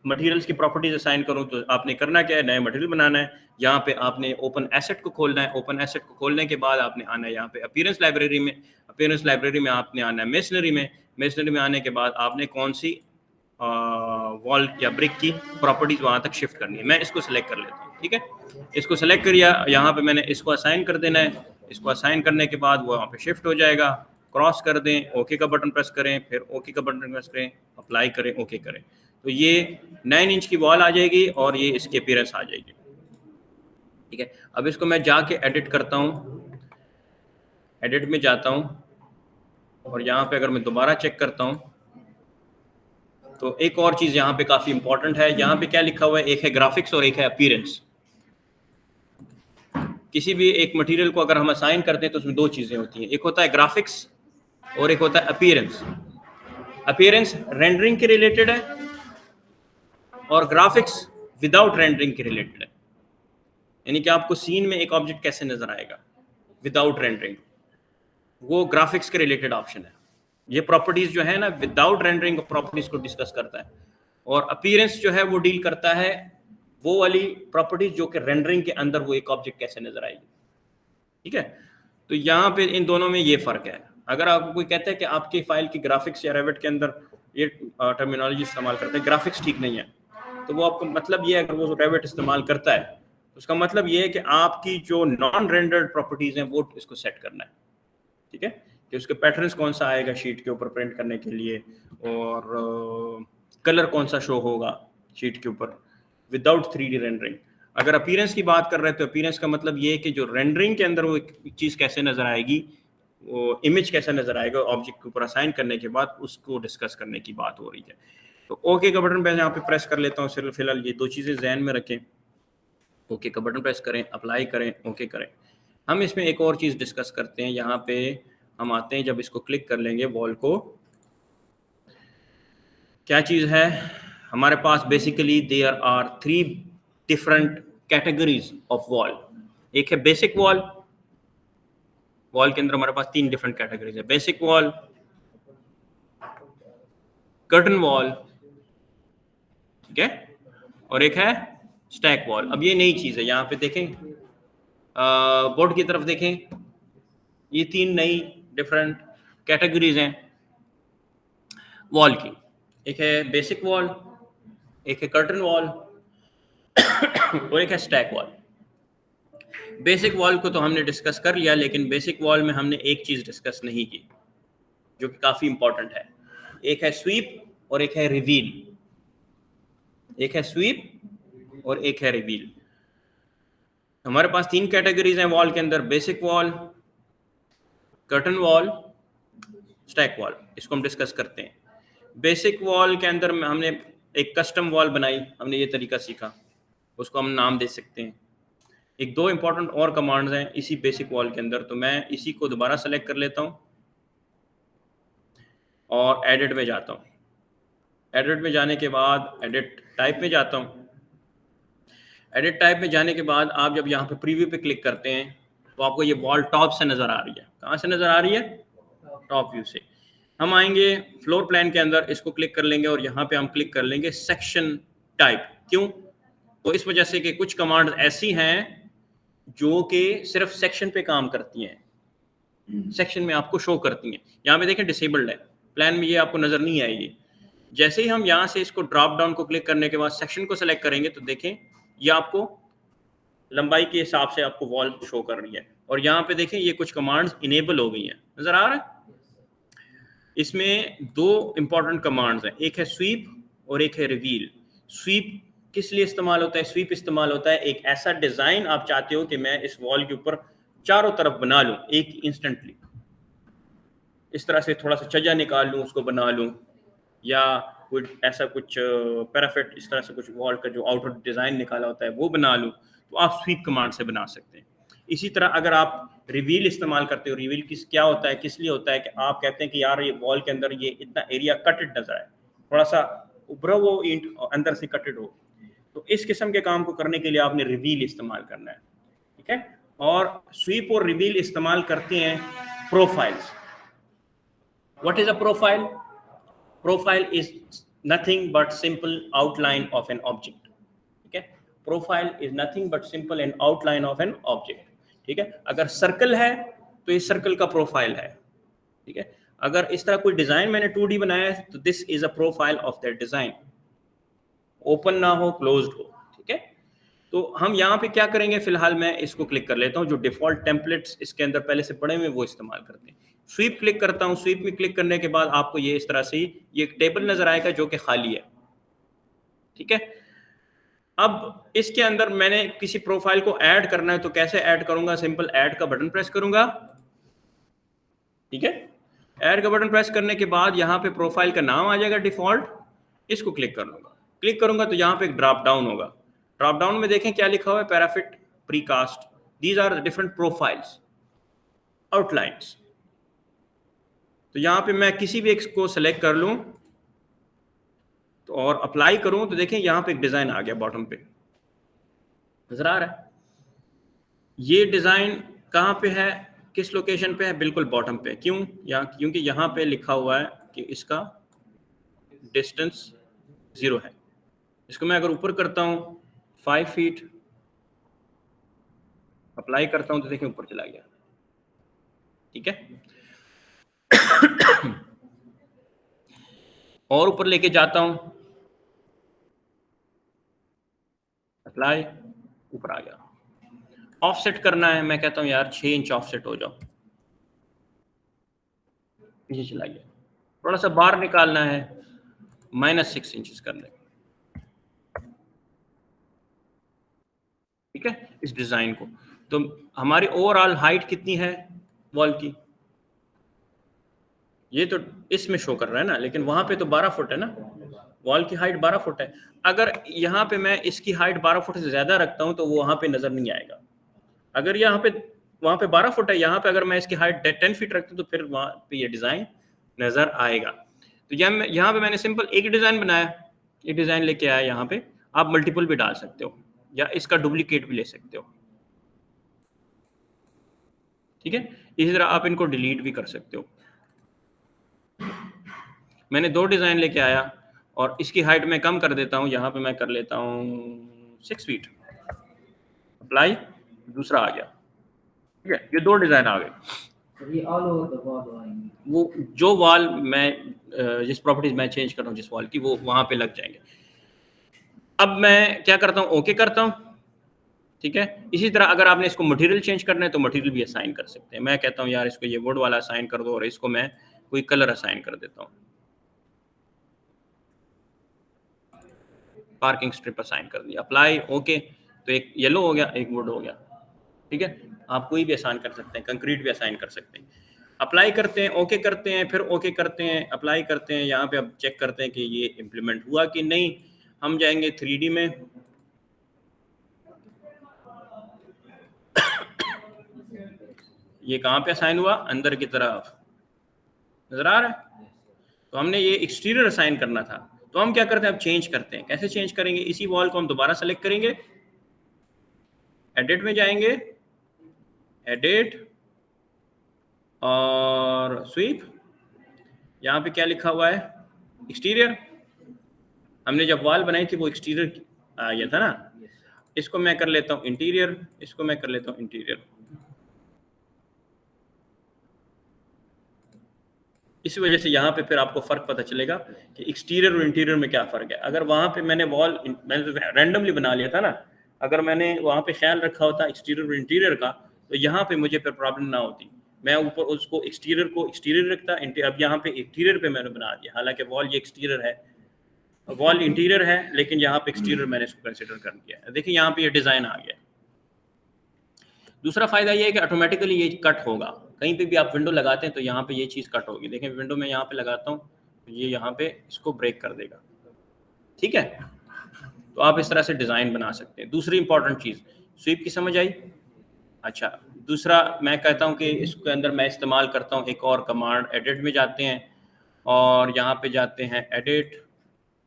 मटेरियल्स की प्रॉपर्टीज असाइन करूं, तो आपने करना क्या है, नया मटेरियल बनाना है। यहाँ पे आपने ओपन एसेट को खोलना है। ओपन एसेट को खोलने के बाद आपने आना है यहाँ पे अपीयरेंस लाइब्रेरी में। अपीयरेंस लाइब्रेरी में आपने आना है मेसनरी में। मेसनरी में आने के बाद आपने कौन सी वॉल या ब्रिक की प्रॉपर्टीज वहाँ तक शिफ्ट करनी है। मैं इसको सिलेक्ट कर लेता हूँ, ठीक है। इसको सिलेक्ट करिए, यहाँ पे मैंने इसको असाइन कर देना है। इसको असाइन करने के बाद वो वहाँ पे शिफ्ट हो जाएगा। क्रॉस कर दें, ओके का बटन प्रेस करें, फिर ओके का बटन प्रेस करें, अप्लाई करें, ओके करें, तो ये 9 इंच की वॉल आ जाएगी और ये इसकी अपीयरेंस आ जाएगी, ठीक है। अब इसको मैं जाके एडिट करता हूँ, एडिट में जाता हूँ, और यहाँ पे अगर मैं दोबारा चेक करता हूँ तो एक और चीज़ यहाँ पे काफ़ी इंपॉर्टेंट है। यहाँ पे क्या लिखा हुआ है, एक है ग्राफिक्स और एक है अपीयरेंस। किसी भी एक मटेरियल को अगर हम असाइन करते हैं तो उसमें दो चीज़ें होती हैं, एक होता है ग्राफिक्स और एक होता है अपीयरेंस। अपीयरेंस रेंडरिंग के रिलेटेड है और ग्राफिक्स विदाउट रेंडरिंग के रिलेटेड है, यानी कि आपको सीन में एक ऑब्जेक्ट कैसे नजर आएगा विदाउट रेंडरिंग। वो ग्राफिक्स के रिलेटेड ऑप्शन है। ये प्रॉपर्टीज जो है ना विदाउट रेंडरिंग प्रॉपर्टीज को डिस्कस करता है, और अपीयरेंस जो है वो डील करता है वो वाली प्रॉपर्टीज जो कि रेंडरिंग के अंदर वो एक ऑब्जेक्ट कैसे नजर आएगी। ठीक है, तो यहाँ पे इन दोनों में ये फर्क है। अगर आपको कोई कहता है कि आपकी फाइल की ग्राफिक्स या रेविट के अंदर ये टर्मिनोलॉजी इस्तेमाल करते हैं, ग्राफिक्स ठीक नहीं है, तो वो आपको मतलब ये है अगर वो रेविट इस्तेमाल करता है तो उसका मतलब ये है कि आपकी जो नॉन रेंडर्ड प्रॉपर्टीज हैं वो इसको सेट करना है। ठीक है, कि उसके पैटर्न्स कौन सा आएगा शीट के ऊपर प्रिंट करने के लिए, और कलर कौन सा शो होगा शीट के ऊपर विदाउट 3D रेंडरिंग। अगर अपीयरेंस की बात कर रहे हैं तो अपीयरेंस का मतलब ये है कि जो रेंडरिंग के अंदर वो एक चीज़ कैसे नजर आएगी, वो इमेज कैसा नजर आएगा ऑब्जेक्ट के ऊपर असाइन करने के बाद, उसको डिस्कस करने की बात हो रही है। तो ओके का बटन मैं यहाँ पे प्रेस कर लेता हूँ। फिलहाल ये दो चीज़ें जहन में रखें, ओके का बटन प्रेस करें, अप्लाई करें, ओके करें। हम इसमें एक और चीज़ डिस्कस करते हैं। यहाँ पे हम आते हैं, जब इसको क्लिक कर लेंगे वॉल को, क्या चीज़ है हमारे पास, basically there are 3 different categories of wall. एक है बेसिक वॉल, वॉल के अंदर हमारे पास 3 डिफरेंट कैटेगरीज है, बेसिक वॉल, कर्टन वॉल, ठीक है, और एक है स्टैक वॉल। अब ये नई चीज़ है, यहाँ पे देखें बोर्ड की तरफ देखें, ये 3 नई डिफरेंट कैटेगरीज हैं वॉल की। एक है बेसिक वॉल, एक है कर्टन वॉल और एक है स्टैक वॉल। बेसिक वॉल को तो हमने डिस्कस कर लिया, लेकिन बेसिक वॉल में हमने एक चीज़ डिस्कस नहीं की जो कि काफ़ी इंपॉर्टेंट है। एक है स्वीप और एक है रिवील। एक है स्वीप और एक है रिवील। हमारे पास 3 कैटेगरीज हैं वॉल के अंदर, basic wall, curtain wall, stack wall. इसको हम डिस्कस करते हैं। बेसिक वॉल के अंदर हमने एक कस्टम वॉल बनाई, हमने ये तरीका सीखा, उसको हम नाम दे सकते हैं। एक 2 इंपॉर्टेंट और कमांड्स हैं इसी बेसिक वॉल के अंदर, तो मैं इसी को दोबारा सेलेक्ट कर लेता हूँ और एडिट में जाता हूँ। एडिट में जाने के बाद एडिट टाइप में जाता हूँ। एडिट टाइप में जाने के बाद आप जब यहाँ पे प्रीव्यू पे क्लिक करते हैं तो आपको ये वॉल टॉप से नज़र आ रही है। कहाँ से नज़र आ रही है? टॉप व्यू से। हम आएंगे फ्लोर प्लान के अंदर, इसको क्लिक कर लेंगे और यहाँ पे हम क्लिक कर लेंगे सेक्शन टाइप। क्यों? तो इस वजह से कि कुछ कमांड ऐसी हैं जो कि सिर्फ सेक्शन पे काम करती हैं, सेक्शन में आपको शो करती हैं। यहाँ पे देखें डिसेबल्ड है, प्लान में ये आपको नज़र नहीं आएगी। जैसे ही हम यहाँ से इसको ड्रॉप डाउन को क्लिक करने के बाद सेक्शन को सेलेक्ट करेंगे तो देखें ये आपको लंबाई के हिसाब से आपको वॉल शो कर रही है। और यहाँ पे देखें ये कुछ कमांड्स इनेबल हो गई हैं, नज़र आ रहा है? इसमें 2 इंपॉर्टेंट कमांड्स हैं, एक है स्वीप और एक है रिवील। स्वीप किस लिए इस्तेमाल होता है? स्वीप इस्तेमाल होता है एक ऐसा डिज़ाइन आप चाहते हो कि मैं इस वॉल के ऊपर चारों तरफ बना लूँ एक इंस्टेंटली, इस तरह से थोड़ा सा छज्जा निकाल लूँ, उसको बना लूँ, या कोई ऐसा कुछ पैराफिट इस तरह से कुछ वॉल का जो आउटर डिज़ाइन निकाला होता है वो बना लूँ, तो आप स्वीप कमांड से बना सकते हैं। इसी तरह अगर आप रिवील इस्तेमाल करते हो, रिवील क्या होता है, किस लिए होता है कि आप कहते हैं कि यार ये वॉल के अंदर ये इतना एरिया कटेड नजर आए, थोड़ा सा उभरा वो ईंट अंदर से कटेड हो, तो इस किस्म के काम को करने के लिए आपने रिवील इस्तेमाल करना है। ठीक है, और स्वीप और रिवील इस्तेमाल करते हैं profiles. What is a profile? Profile is nothing but simple outline of an object. ठीक है, profile is nothing but simple N outline of an object. ठीक है, अगर सर्कल है तो ये सर्कल का प्रोफाइल है। ठीक है, अगर इस तरह कोई डिजाइन मैंने 2D बनाया है तो this is a profile of that design, open ना हो, क्लोज्ड हो। ठीक है, तो हम यहाँ पे क्या करेंगे, फिलहाल मैं इसको क्लिक कर लेता हूँ, जो डिफॉल्ट टेम्पलेट्स इसके अंदर पहले से पड़े हुए वो इस्तेमाल करते हैं। स्वीप क्लिक करता हूँ, स्वीप में क्लिक करने के बाद आपको ये इस तरह से ये एक टेबल नजर आएगा जो कि खाली है। ठीक है, अब इसके अंदर मैंने किसी प्रोफाइल को ऐड करना है तो कैसे ऐड करूंगा? सिंपल ऐड का बटन प्रेस करूंगा। ठीक है, ऐड का बटन प्रेस करने के बाद यहाँ पे प्रोफाइल का नाम आ जाएगा डिफॉल्ट, इसको क्लिक कर लूंगा। क्लिक करूंगा तो यहाँ पे एक ड्रॉप डाउन होगा। ड्रॉप डाउन में देखें क्या लिखा हुआ है, parapet, precast, these are different profiles, outlines. तो यहाँ पे मैं किसी भी एक को सेलेक्ट कर लूं तो और अप्लाई करूं तो देखें यहाँ पे एक डिजाइन आ गया बॉटम पे, नजर आ रहा है? ये डिजाइन कहाँ पे है? किस लोकेशन पे है? बिल्कुल बॉटम पे। क्यों? क्योंकि यहाँ पे लिखा हुआ है कि इसका डिस्टेंस 0 है। इसको मैं अगर ऊपर करता हूँ 5 फीट, अप्लाई करता हूँ तो देखिए ऊपर चला गया। ठीक है, और ऊपर लेके जाता हूँ, अप्लाई, ऊपर आ गया। ऑफसेट करना है, मैं कहता हूँ यार 6 इंच ऑफसेट हो जाओ, पीछे चला गया। थोड़ा सा बाहर निकालना है, -6 इंचेस कर लें। ठीक है, इस डिजाइन को। तो हमारी ओवरऑल हाइट कितनी है वॉल की? ये तो इसमें शो कर रहा है ना, लेकिन वहां पे तो 12 फुट है ना, वॉल की हाइट 12 फुट है। अगर यहाँ पे मैं इसकी हाइट 12 फुट से ज्यादा रखता हूँ तो वो वहां पे नजर नहीं आएगा। अगर यहाँ पे वहां पे 12 फुट है, यहाँ पे अगर मैं इसकी हाइट 10 फीट रखता हूँ तो फिर वहां पे ये डिजाइन नजर आएगा। तो यहाँ पे मैंने सिंपल एक डिजाइन बनाया, ये डिजाइन लेके आया। यहाँ पे आप मल्टीपल भी डाल सकते हो या इसका डुप्लीकेट भी ले सकते हो। ठीक है, इसी तरह आप इनको डिलीट भी कर सकते हो। मैंने 2 डिजाइन लेके आया और इसकी हाइट मैं कम कर देता हूँ, यहाँ पे मैं कर लेता हूँ 6 फीट, अप्लाई, दूसरा आ गया। ठीक है, ये 2 डिजाइन आ गए। ये ऑल ओवर द वॉल आएंगे, वो जो वॉल मैं जिस प्रॉपर्टीज मैं चेंज कर रहा हूँ जिस वॉल की, वो वहां पे लग जाएंगे। अब मैं क्या करता हूँ, ओके करता हूँ। ठीक है, इसी तरह अगर आपने इसको मटेरियल चेंज करना है तो मटेरियल भी असाइन कर सकते हैं। मैं कहता हूँ यार इसको ये वुड वाला असाइन कर दो और इसको मैं कोई कलर असाइन कर देता हूँ, पार्किंग स्ट्रिप असाइन कर दिया, अप्लाई, ओके। तो एक येलो हो गया, एक वुड हो गया। ठीक है, आप कोई भी असाइन कर सकते हैं, कंक्रीट भी असाइन कर सकते हैं। अप्लाई करते हैं, ओके करते हैं, फिर ओके करते हैं, अप्लाई करते हैं। यहाँ पे अब चेक करते हैं कि ये इम्प्लीमेंट हुआ कि नहीं। हम जाएंगे 3D में, ये कहाँ पे असाइन हुआ? अंदर की तरफ, नजर आ रहा है? तो हमने ये एक्सटीरियर असाइन करना था, तो हम क्या करते हैं, अब चेंज करते हैं। कैसे चेंज करेंगे? इसी वॉल को हम दोबारा सेलेक्ट करेंगे, एडिट में जाएंगे, एडिट और स्वीप। यहाँ पे क्या लिखा हुआ है? एक्सटीरियर। हमने जब वॉल बनाई थी वो एक्सटीरियर आ गया था ना। इसको मैं कर लेता हूँ इंटीरियर, इसको मैं कर लेता हूँ इंटीरियर। इस वजह से यहाँ पे फिर आपको फ़र्क पता चलेगा कि एक्सटीरियर और इंटीरियर में क्या फ़र्क है। अगर वहाँ पे मैंने मैंने तो रैंडमली बना लिया था ना, अगर मैंने वहाँ पे ख्याल रखा होता एक्सटीरियर और इंटीरियर का, तो यहाँ पे मुझे फिर प्रॉब्लम ना होती। मैं ऊपर उसको एक्सटीरियर को एक्सटीरियर रखता, अब यहाँ पे इंटीरियर पे मैंने बना दिया। हालांकि वॉल ये एक्सटीरियर है, वॉल इंटीरियर है, लेकिन यहाँ पे एक्सटीरियर मैंने इसको कंसिडर कर दिया। देखिए यहाँ पे ये डिज़ाइन आ गया। दूसरा फ़ायदा ये है कि ऑटोमेटिकली ये कट होगा। कहीं पे भी आप विंडो लगाते हैं तो यहाँ पे ये चीज़ कट होगी। देखें, विंडो में यहाँ पे लगाता हूँ तो ये यहाँ पे इसको ब्रेक कर देगा। ठीक है, तो आप इस तरह से डिज़ाइन बना सकते हैं। दूसरी इंपॉर्टेंट चीज़, स्वीप की समझ आई? अच्छा, दूसरा मैं कहता हूँ कि इसके अंदर मैं इस्तेमाल करता हूँ एक और कमांड। एडिट में जाते हैं और यहाँ पे जाते हैं एडिट,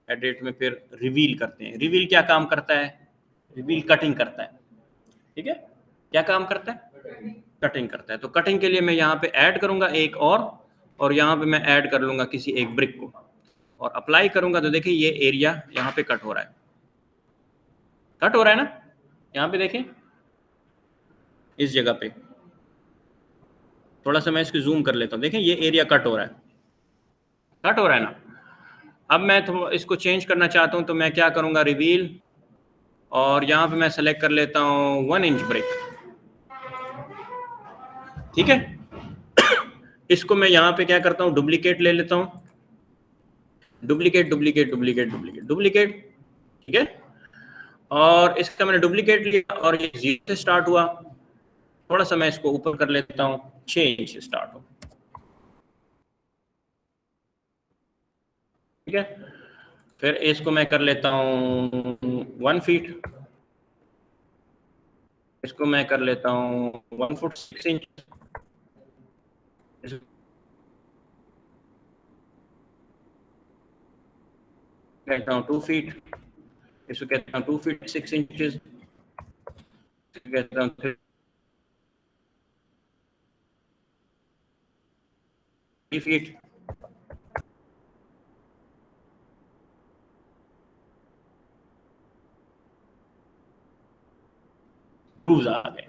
एडिट में फिर रिवील करते हैं। रिवील क्या काम करता है? रिवील कटिंग करता है। ठीक है, क्या काम करता है? कटिंग करता है। तो कटिंग के लिए मैं यहाँ पे ऐड करूंगा एक और यहाँ पे मैं ऐड कर लूंगा किसी एक ब्रिक को और अप्लाई करूंगा। तो देखिए ये एरिया यहाँ पे कट हो रहा है, कट हो रहा है ना। यहाँ पे देखें, इस जगह पे थोड़ा सा मैं इसको जूम कर लेता हूँ। देखें ये एरिया कट हो रहा है, कट हो रहा है ना। अब मैं इसको चेंज करना चाहता हूँ तो मैं क्या करूँगा, रिवील, और यहाँ पे मैं सेलेक्ट कर लेता हूँ 1 इंच ब्रिक। ठीक है, इसको मैं यहाँ पे क्या करता हूँ, डुप्लीकेट ले लेता हूँ, duplicate duplicate duplicate duplicate duplicate. ठीक है, और इसका मैंने डुप्लीकेट लिया और ये 0 से स्टार्ट हुआ। थोड़ा सा मैं इसको ऊपर कर लेता हूँ, 6 इंच से स्टार्ट हो। ठीक है, फिर इसको मैं कर लेता हूँ 1 फीट, इसको मैं कर लेता हूँ 1 फुट 6 इंच, कहता हूँ 2 फीट, इसको कहता हूँ 2 फीट 6 इंचेस, कहता हूँ 3 फीट। ग्रूव्स आ गए,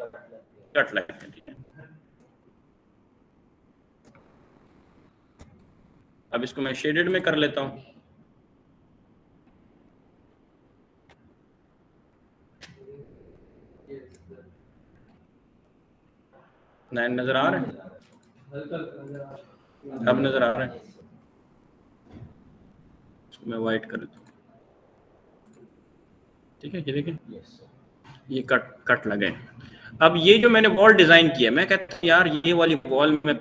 कट लग गए, ठीक है। अब इसको मैं शेडेड में कर लेता हूँ। नजर आ रहा है? अब नजर आ रहा है? इसको मैं वाइट कर देता हूँ, ठीक है। ये देखें, ये कट लगे। अब ये जो मैंने वॉल डिजाइन किया, मैं कहता हूँ यार ये वाली वॉल में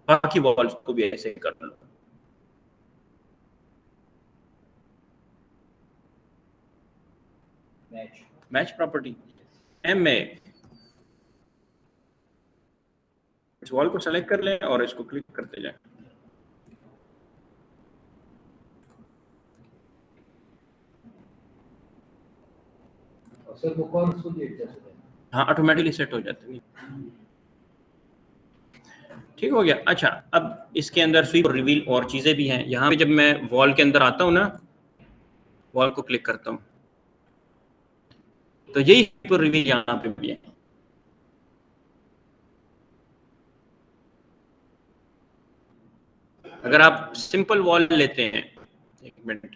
बाकी वॉल्स को भी ऐसे कर लो। मैच प्रॉपर्टी एम में इस वॉल को सेलेक्ट कर लें और इसको क्लिक करते जाएं। सर वो कौन उसको एडजस्ट हो जाए? हाँ, ऑटोमेटिकली सेट हो जाता है। ठीक हो गया। अच्छा, अब इसके अंदर स्वीप और रिवील और चीजें भी हैं। यहाँ पे जब मैं वॉल के अंदर आता हूँ ना, वॉल को क्लिक करता हूँ, तो यही स्वीप और रिवील यहाँ पे भी है। अगर आप सिंपल वॉल लेते हैं, एक मिनट,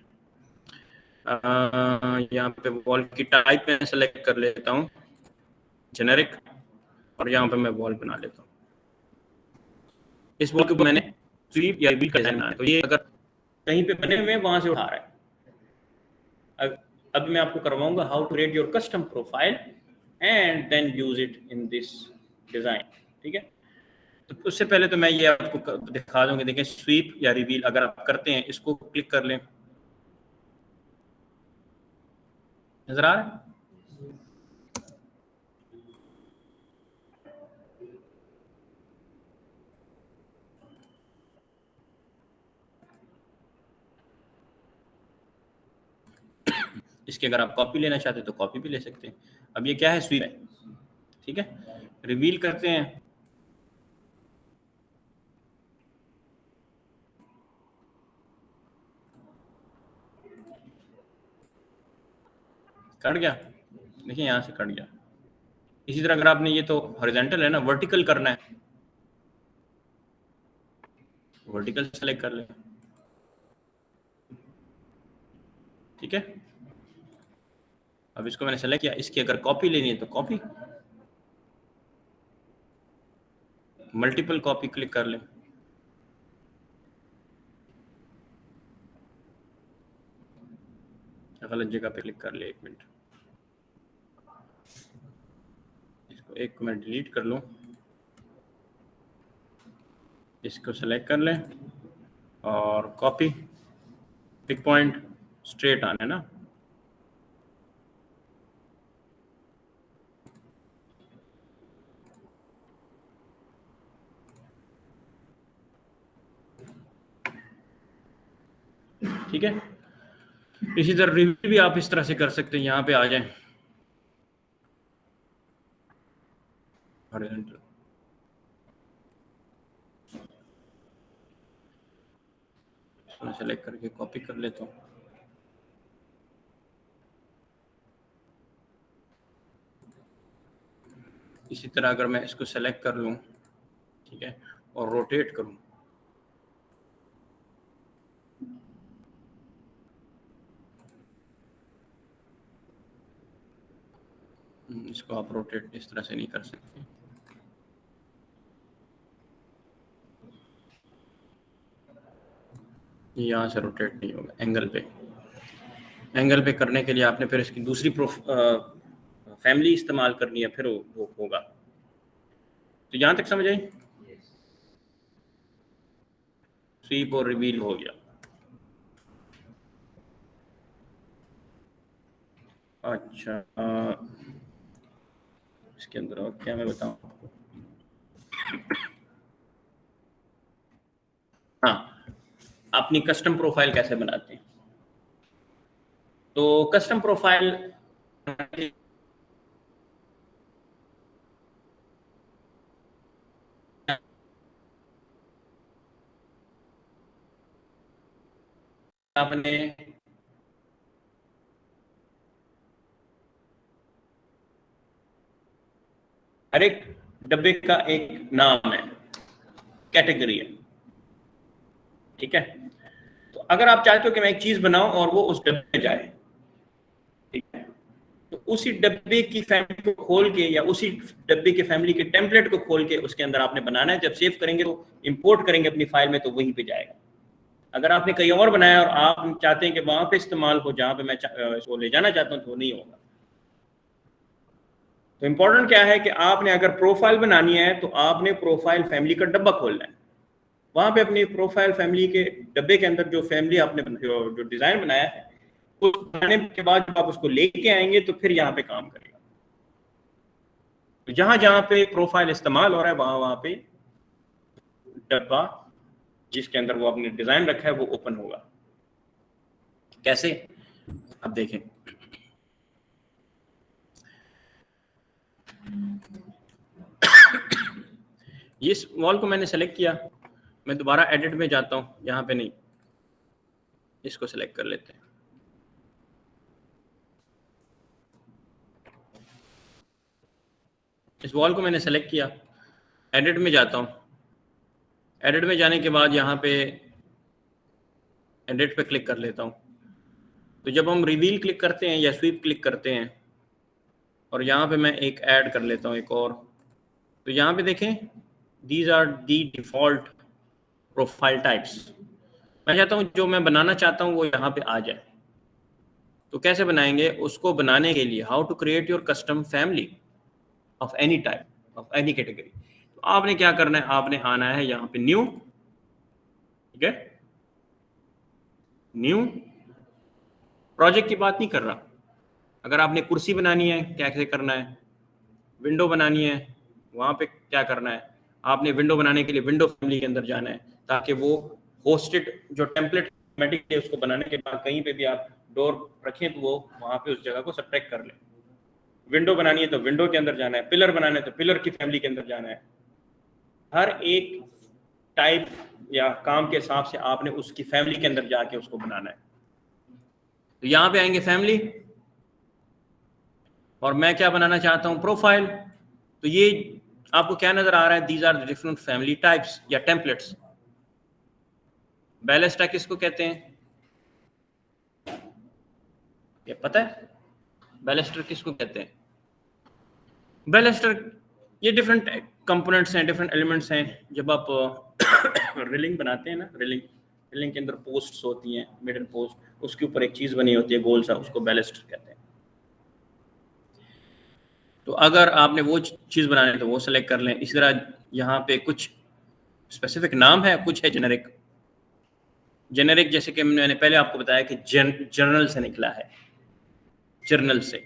यहाँ पे वॉल की टाइप में सेलेक्ट कर लेता हूँ जेनेरिक, और यहाँ पे मैं वॉल बना लेता हूँ। इस वॉल के ऊपर मैंने स्वीप या रिवील का डिजाइन बनाना है, तो ये अगर कहीं पे बने हुए वहां से उठा रहा है। अब मैं आपको करवाऊंगा how to create your custom profile and then use it in this design, ठीक है। तो उससे पहले तो मैं ये आपको दिखा दूंगा। देखें, स्वीप या रिवील अगर आप करते हैं, इसको क्लिक कर लें, नजर आ रहा है? इसके अगर आप कॉपी लेना चाहते हैं तो कॉपी भी ले सकते हैं। अब ये क्या है, स्वीप है, ठीक है। रिवील करते हैं, कट गया, देखिए यहाँ से कट गया। इसी तरह अगर आपने, ये तो हॉरिजॉन्टल है ना, वर्टिकल करना है, वर्टिकल सेलेक्ट कर लें, ठीक है। अब इसको मैंने सेलेक्ट किया, इसकी अगर कॉपी लेनी है तो कॉपी, मल्टीपल कॉपी क्लिक कर लें, गलत जगह पे क्लिक कर ले, एक मिनट, इसको एक मिनट डिलीट कर लूँ, इसको सेलेक्ट कर लें और कॉपी, पिक पॉइंट स्ट्रेट आना है ना, ठीक है। इसी तरह रिव्यू भी आप इस तरह से कर सकते हैं। यहाँ पे आ जाएं, हॉरिजॉन्टल, सेलेक्ट करके कॉपी कर लेता हूँ। इसी तरह अगर मैं इसको सेलेक्ट कर लूँ, ठीक है, और रोटेट करूँ, इसको आप रोटेट इस तरह से नहीं कर सकते, यहाँ से रोटेट नहीं होगा। एंगल पे करने के लिए आपने फिर इसकी दूसरी फैमिली इस्तेमाल करनी है, फिर वो होगा। तो यहाँ तक समझ आई? स्वीप और रिवील हो गया। अच्छा, इसके अंदर और क्या मैं बताऊँ आपको? हाँ, अपनी कस्टम प्रोफाइल कैसे बनाते हैं। तो कस्टम प्रोफाइल आपने हर एक डब्बे का एक नाम है, कैटेगरी है, ठीक है। तो अगर आप चाहते हो कि मैं एक चीज बनाऊं और वो उस डब्बे में जाए, ठीक है, तो उसी डब्बे की फैमिली को खोल के या उसी डब्बे के फैमिली के टेम्पलेट को खोल के उसके अंदर आपने बनाना है। जब सेव करेंगे तो इंपोर्ट करेंगे अपनी फाइल में तो वहीं पे जाएगा। अगर आपने कहीं और बनाया और आप चाहते हैं कि वहां पे इस्तेमाल हो जहां पे मैं इसको ले जाना चाहता हूं, तो नहीं होगा। तो इंपॉर्टेंट क्या है कि आपने अगर प्रोफाइल बनानी है तो आपने प्रोफाइल फैमिली का डब्बा खोलना है। वहां पे अपनी प्रोफाइल फैमिली के डब्बे के अंदर जो फैमिली आपने जो डिजाइन बनाया है, उस बनाने के बाद जब आप उसको लेके आएंगे तो फिर यहाँ पे काम करेगा। तो जहां जहां पे प्रोफाइल इस्तेमाल हो रहा है वहां पे डब्बा जिसके अंदर वो अपने डिजाइन रखा है वो ओपन होगा। कैसे, अब देखें। इस वॉल को मैंने सेलेक्ट किया, मैं दोबारा एडिट में जाता हूं, यहाँ पे नहीं, इसको सेलेक्ट कर लेते हैं। इस वॉल को मैंने सेलेक्ट किया, एडिट में जाता हूं। एडिट में जाने के बाद यहाँ पे एडिट पे क्लिक कर लेता हूं। तो जब हम रिवील क्लिक करते हैं या स्वीप क्लिक करते हैं और यहाँ पे मैं एक ऐड कर लेता हूँ एक और, तो यहाँ पे देखें these are the default profile types. मैं चाहता हूँ जो मैं बनाना चाहता हूँ वो यहाँ पे आ जाए। तो कैसे बनाएंगे उसको? बनाने के लिए how to create your custom family of any type of any category. तो आपने क्या करना है, आपने आना है यहाँ पे न्यू, ठीक है, न्यू प्रोजेक्ट की बात नहीं कर रहा। अगर आपने कुर्सी बनानी है कैसे करना है, विंडो बनानी है वहां पे क्या करना है, आपने विंडो बनाने के लिए विंडो फैमिली के अंदर जाना है ताकि वो होस्टेड जो टेम्पलेट ऑटोमेटिक है उसको बनाने के बाद कहीं पे भी आप डोर रखें तो वो वहां पे उस जगह को सब्ट्रैक्ट कर ले। विंडो बनानी है तो विंडो के अंदर जाना है, पिलर बनाना है तो पिलर की फैमिली के अंदर जाना है। हर एक टाइप या काम के हिसाब से आपने उसकी फैमिली के अंदर जाके उसको बनाना है। तो यहाँ पे आएंगे फैमिली और मैं क्या बनाना चाहता हूँ, प्रोफाइल। तो ये आपको क्या नजर आ रहा है, these are different family types या टेम्पलेट्स। बैलेस्टा किसको कहते हैं, ये पता है? बैलेस्टर किसको कहते हैं? बैलेस्टर ये डिफरेंट कंपोनेंट्स हैं, डिफरेंट एलिमेंट्स हैं। जब आप रिलिंग बनाते हैं ना, रिलिंग के अंदर पोस्ट्स होती हैं, मिडल पोस्ट, उसके ऊपर एक चीज बनी होती है गोल सा, उसको बैलेस्टर कहते हैं। तो अगर आपने वो चीज बनानी है तो वो सेलेक्ट कर लें। इसी तरह यहाँ पे कुछ स्पेसिफिक नाम है, कुछ है जेनेरिक। जेनेरिक जैसे कि मैंने पहले आपको बताया कि जर्नल से निकला है, जर्नल से,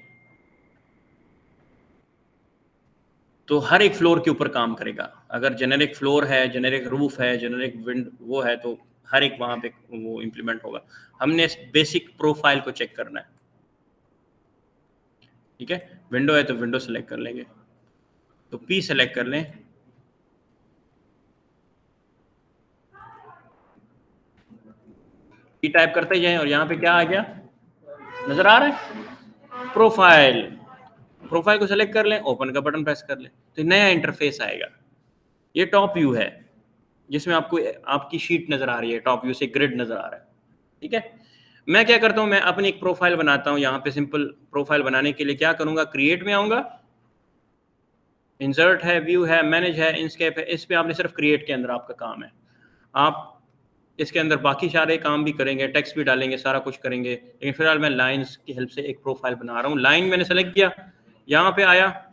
तो हर एक फ्लोर के ऊपर काम करेगा। अगर जेनेरिक फ्लोर है, जेनेरिक रूफ है, जेनेरिक विंड वो है, तो हर एक वहां पे वो इम्प्लीमेंट होगा। हमने बेसिक प्रोफाइल को चेक करना है, ठीक है। विंडो है तो विंडो सेलेक्ट कर लेंगे, तो पी सेलेक्ट कर लें। पी टाइप करते जाएं और यहाँ पे क्या आ गया नजर आ रहा है, प्रोफाइल। प्रोफाइल को सेलेक्ट कर लें, ओपन का बटन प्रेस कर लें, तो नया इंटरफेस आएगा। ये टॉप व्यू है जिसमें आपको आपकी शीट नजर आ रही है, टॉप व्यू से ग्रिड नजर आ रहा है, ठीक है। मैं क्या करता हूं, मैं अपनी एक प्रोफाइल बनाता हूं। यहाँ पे सिंपल प्रोफाइल बनाने के लिए क्या करूंगा, क्रिएट में आऊंगा, इंसर्ट है, व्यू है, मैनेज है, इंस्केप है, इस पे आपने सिर्फ क्रिएट के अंदर आपका काम है। आप इसके अंदर बाकी सारे काम भी करेंगे, टेक्स्ट भी डालेंगे, सारा कुछ करेंगे, लेकिन फिलहाल मैं लाइंस की हेल्प से एक प्रोफाइल बना रहा हूँ। लाइन मैंने सेलेक्ट किया, यहाँ पे आया,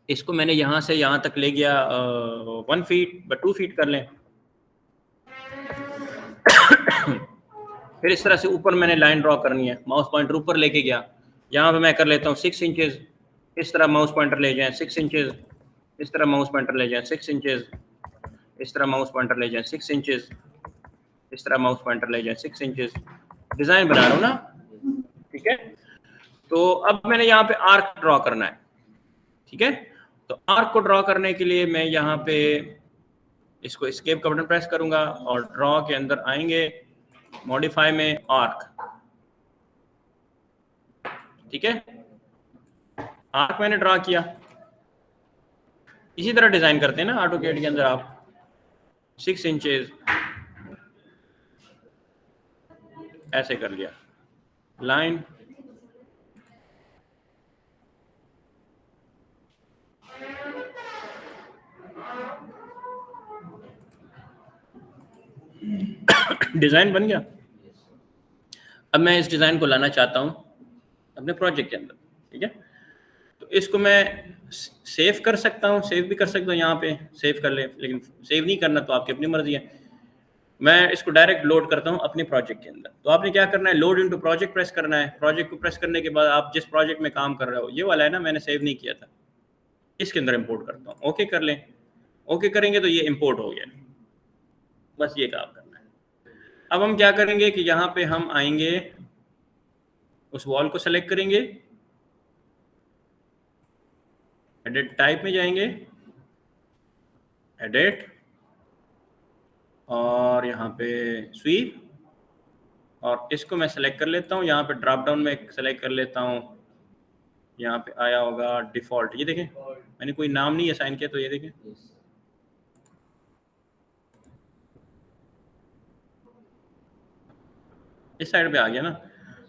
इसको मैंने यहाँ से यहाँ तक ले गया 1 फीट 2 फीट कर लें। फिर इस तरह से ऊपर मैंने लाइन ड्रॉ करनी है, माउस पॉइंटर ऊपर लेके गया, यहाँ पे मैं कर लेता हूँ 6 इंचेस, इस तरह माउस पॉइंटर ले जाएं 6 इंचेस, इस तरह माउस पॉइंटर ले जाएं 6 इंचेस, इस तरह माउस पॉइंटर ले जाएं 6 इंचेस, इस तरह माउस पॉइंटर ले जाएं 6 इंचेस। डिजाइन बना रहा हूँ ना, ठीक है। तो अब मैंने यहाँ पे आर्क ड्रॉ करना है, ठीक है। तो आर्क को ड्रॉ करने के लिए मैं यहाँ पे इसको एस्केप का बटन प्रेस करूंगा और ड्रॉ के अंदर आएंगे मॉडिफाई में आर्क, ठीक है, आर्क मैंने ड्रा किया। इसी तरह डिजाइन करते हैं ना ऑटोकैड के अंदर आप, 6 इंचेस ऐसे कर लिया, लाइन, डिजाइन बन गया। अब मैं इस डिजाइन को लाना चाहता हूं अपने प्रोजेक्ट के अंदर, ठीक है। तो इसको मैं सेव कर सकता हूं, सेव भी कर सकता हूं, यहाँ पे सेव कर ले, लेकिन सेव नहीं करना तो आपकी अपनी मर्जी है। मैं इसको डायरेक्ट लोड करता हूं अपने प्रोजेक्ट के अंदर। तो आपने क्या करना है, लोड इनटू प्रोजेक्ट प्रेस करना है। प्रोजेक्ट को प्रेस करने के बाद आप जिस प्रोजेक्ट में काम कर रहे हो, ये वाला है ना, मैंने सेव नहीं किया था, इसके अंदर इंपोर्ट करता हूँ। ओके कर लें, ओके करेंगे तो ये इंपोर्ट हो गया, बस ये काम करना है। अब हम क्या करेंगे कि यहाँ पे हम आएंगे, उस वॉल को सेलेक्ट करेंगे, एडिट टाइप में जाएंगे, एडिट, और यहाँ पे स्वीप, और इसको मैं सेलेक्ट कर लेता हूँ। यहाँ पे ड्रॉप डाउन में सेलेक्ट कर लेता हूँ, यहाँ पे आया होगा डिफॉल्ट, ये देखें मैंने कोई नाम नहीं असाइन किया, तो ये देखें इस साइड पे आ गया ना।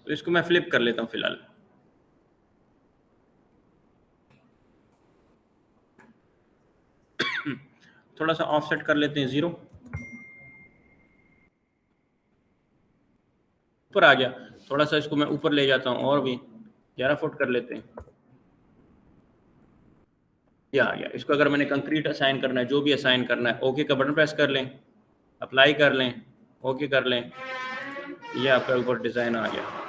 तो इसको मैं फ्लिप कर लेता हूँ फिलहाल, थोड़ा सा ऑफसेट कर लेते हैं 0, ऊपर आ गया। थोड़ा सा इसको मैं ऊपर ले जाता हूँ और भी 11 फुट कर लेते हैं, ये आ गया। इसको अगर मैंने कंक्रीट असाइन करना है, जो भी असाइन करना है, ओके का बटन प्रेस कर लें, अप्लाई कर लें, ओके कर लें, ये आपका ऊपर डिजाइन आ गया।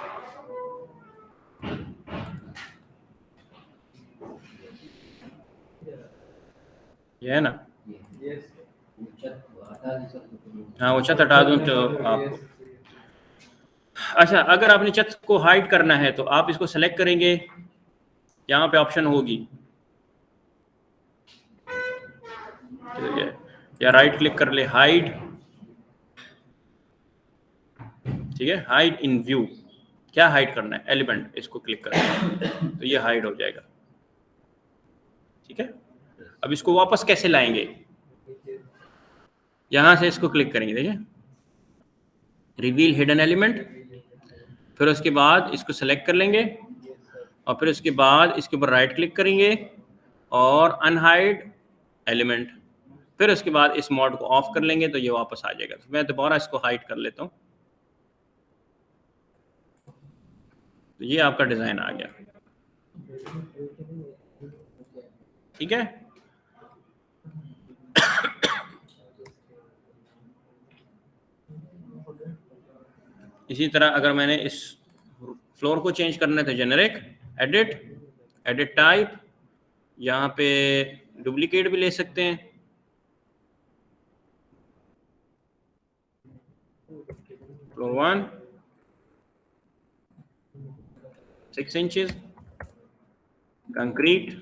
ये है ना, हाँ वो छत हटा दूं तो आपको। अच्छा, अगर आपने छत को हाइड करना है तो आप इसको सेलेक्ट करेंगे, यहाँ पे ऑप्शन होगी, या राइट क्लिक कर ले, हाइड, ठीक है, हाइड इन व्यू। क्या हाइड करना है, एलिमेंट, इसको क्लिक करना तो ये हाइड हो जाएगा, ठीक है। अब इसको वापस कैसे लाएंगे, यहां से इसको क्लिक करेंगे, देखिए रिवील हिडन एलिमेंट, फिर उसके बाद इसको सेलेक्ट कर लेंगे, और फिर उसके बाद इसके ऊपर राइट क्लिक करेंगे और अनहाइड एलिमेंट, फिर उसके बाद इस मोड को ऑफ कर लेंगे तो ये वापस आ जाएगा। तो मैं दोबारा इसको हाइड कर लेता हूँ, तो ये आपका डिजाइन आ गया, ठीक है। इसी तरह अगर मैंने इस फ्लोर को चेंज करना है तो जेनेरिक, एडिट, एडिट टाइप, यहाँ पे डुप्लीकेट भी ले सकते हैं, फ्लोर 1 6 इंचेस, कंक्रीट,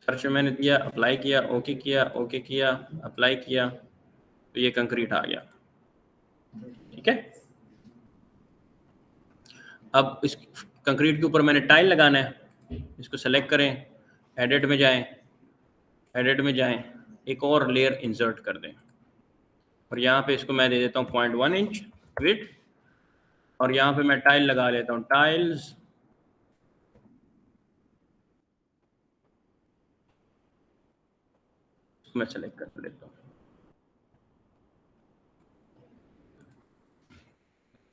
सर्च में मैंने दिया, अप्लाई किया, ओके किया, ओके किया, अप्लाई किया, तो ये कंक्रीट आ गया, ठीक है। अब इस कंक्रीट के ऊपर मैंने टाइल लगाना है, इसको सेलेक्ट करें, एडिट में जाएं, एडिट में जाएं, एक और लेयर इंसर्ट कर दें, और यहाँ पे इसको मैं दे देता हूँ 0.1 इंच विड्थ, और यहाँ पे मैं टाइल लगा लेता हूँ, टाइल्स, मैं सेलेक्ट कर लेता हूँ।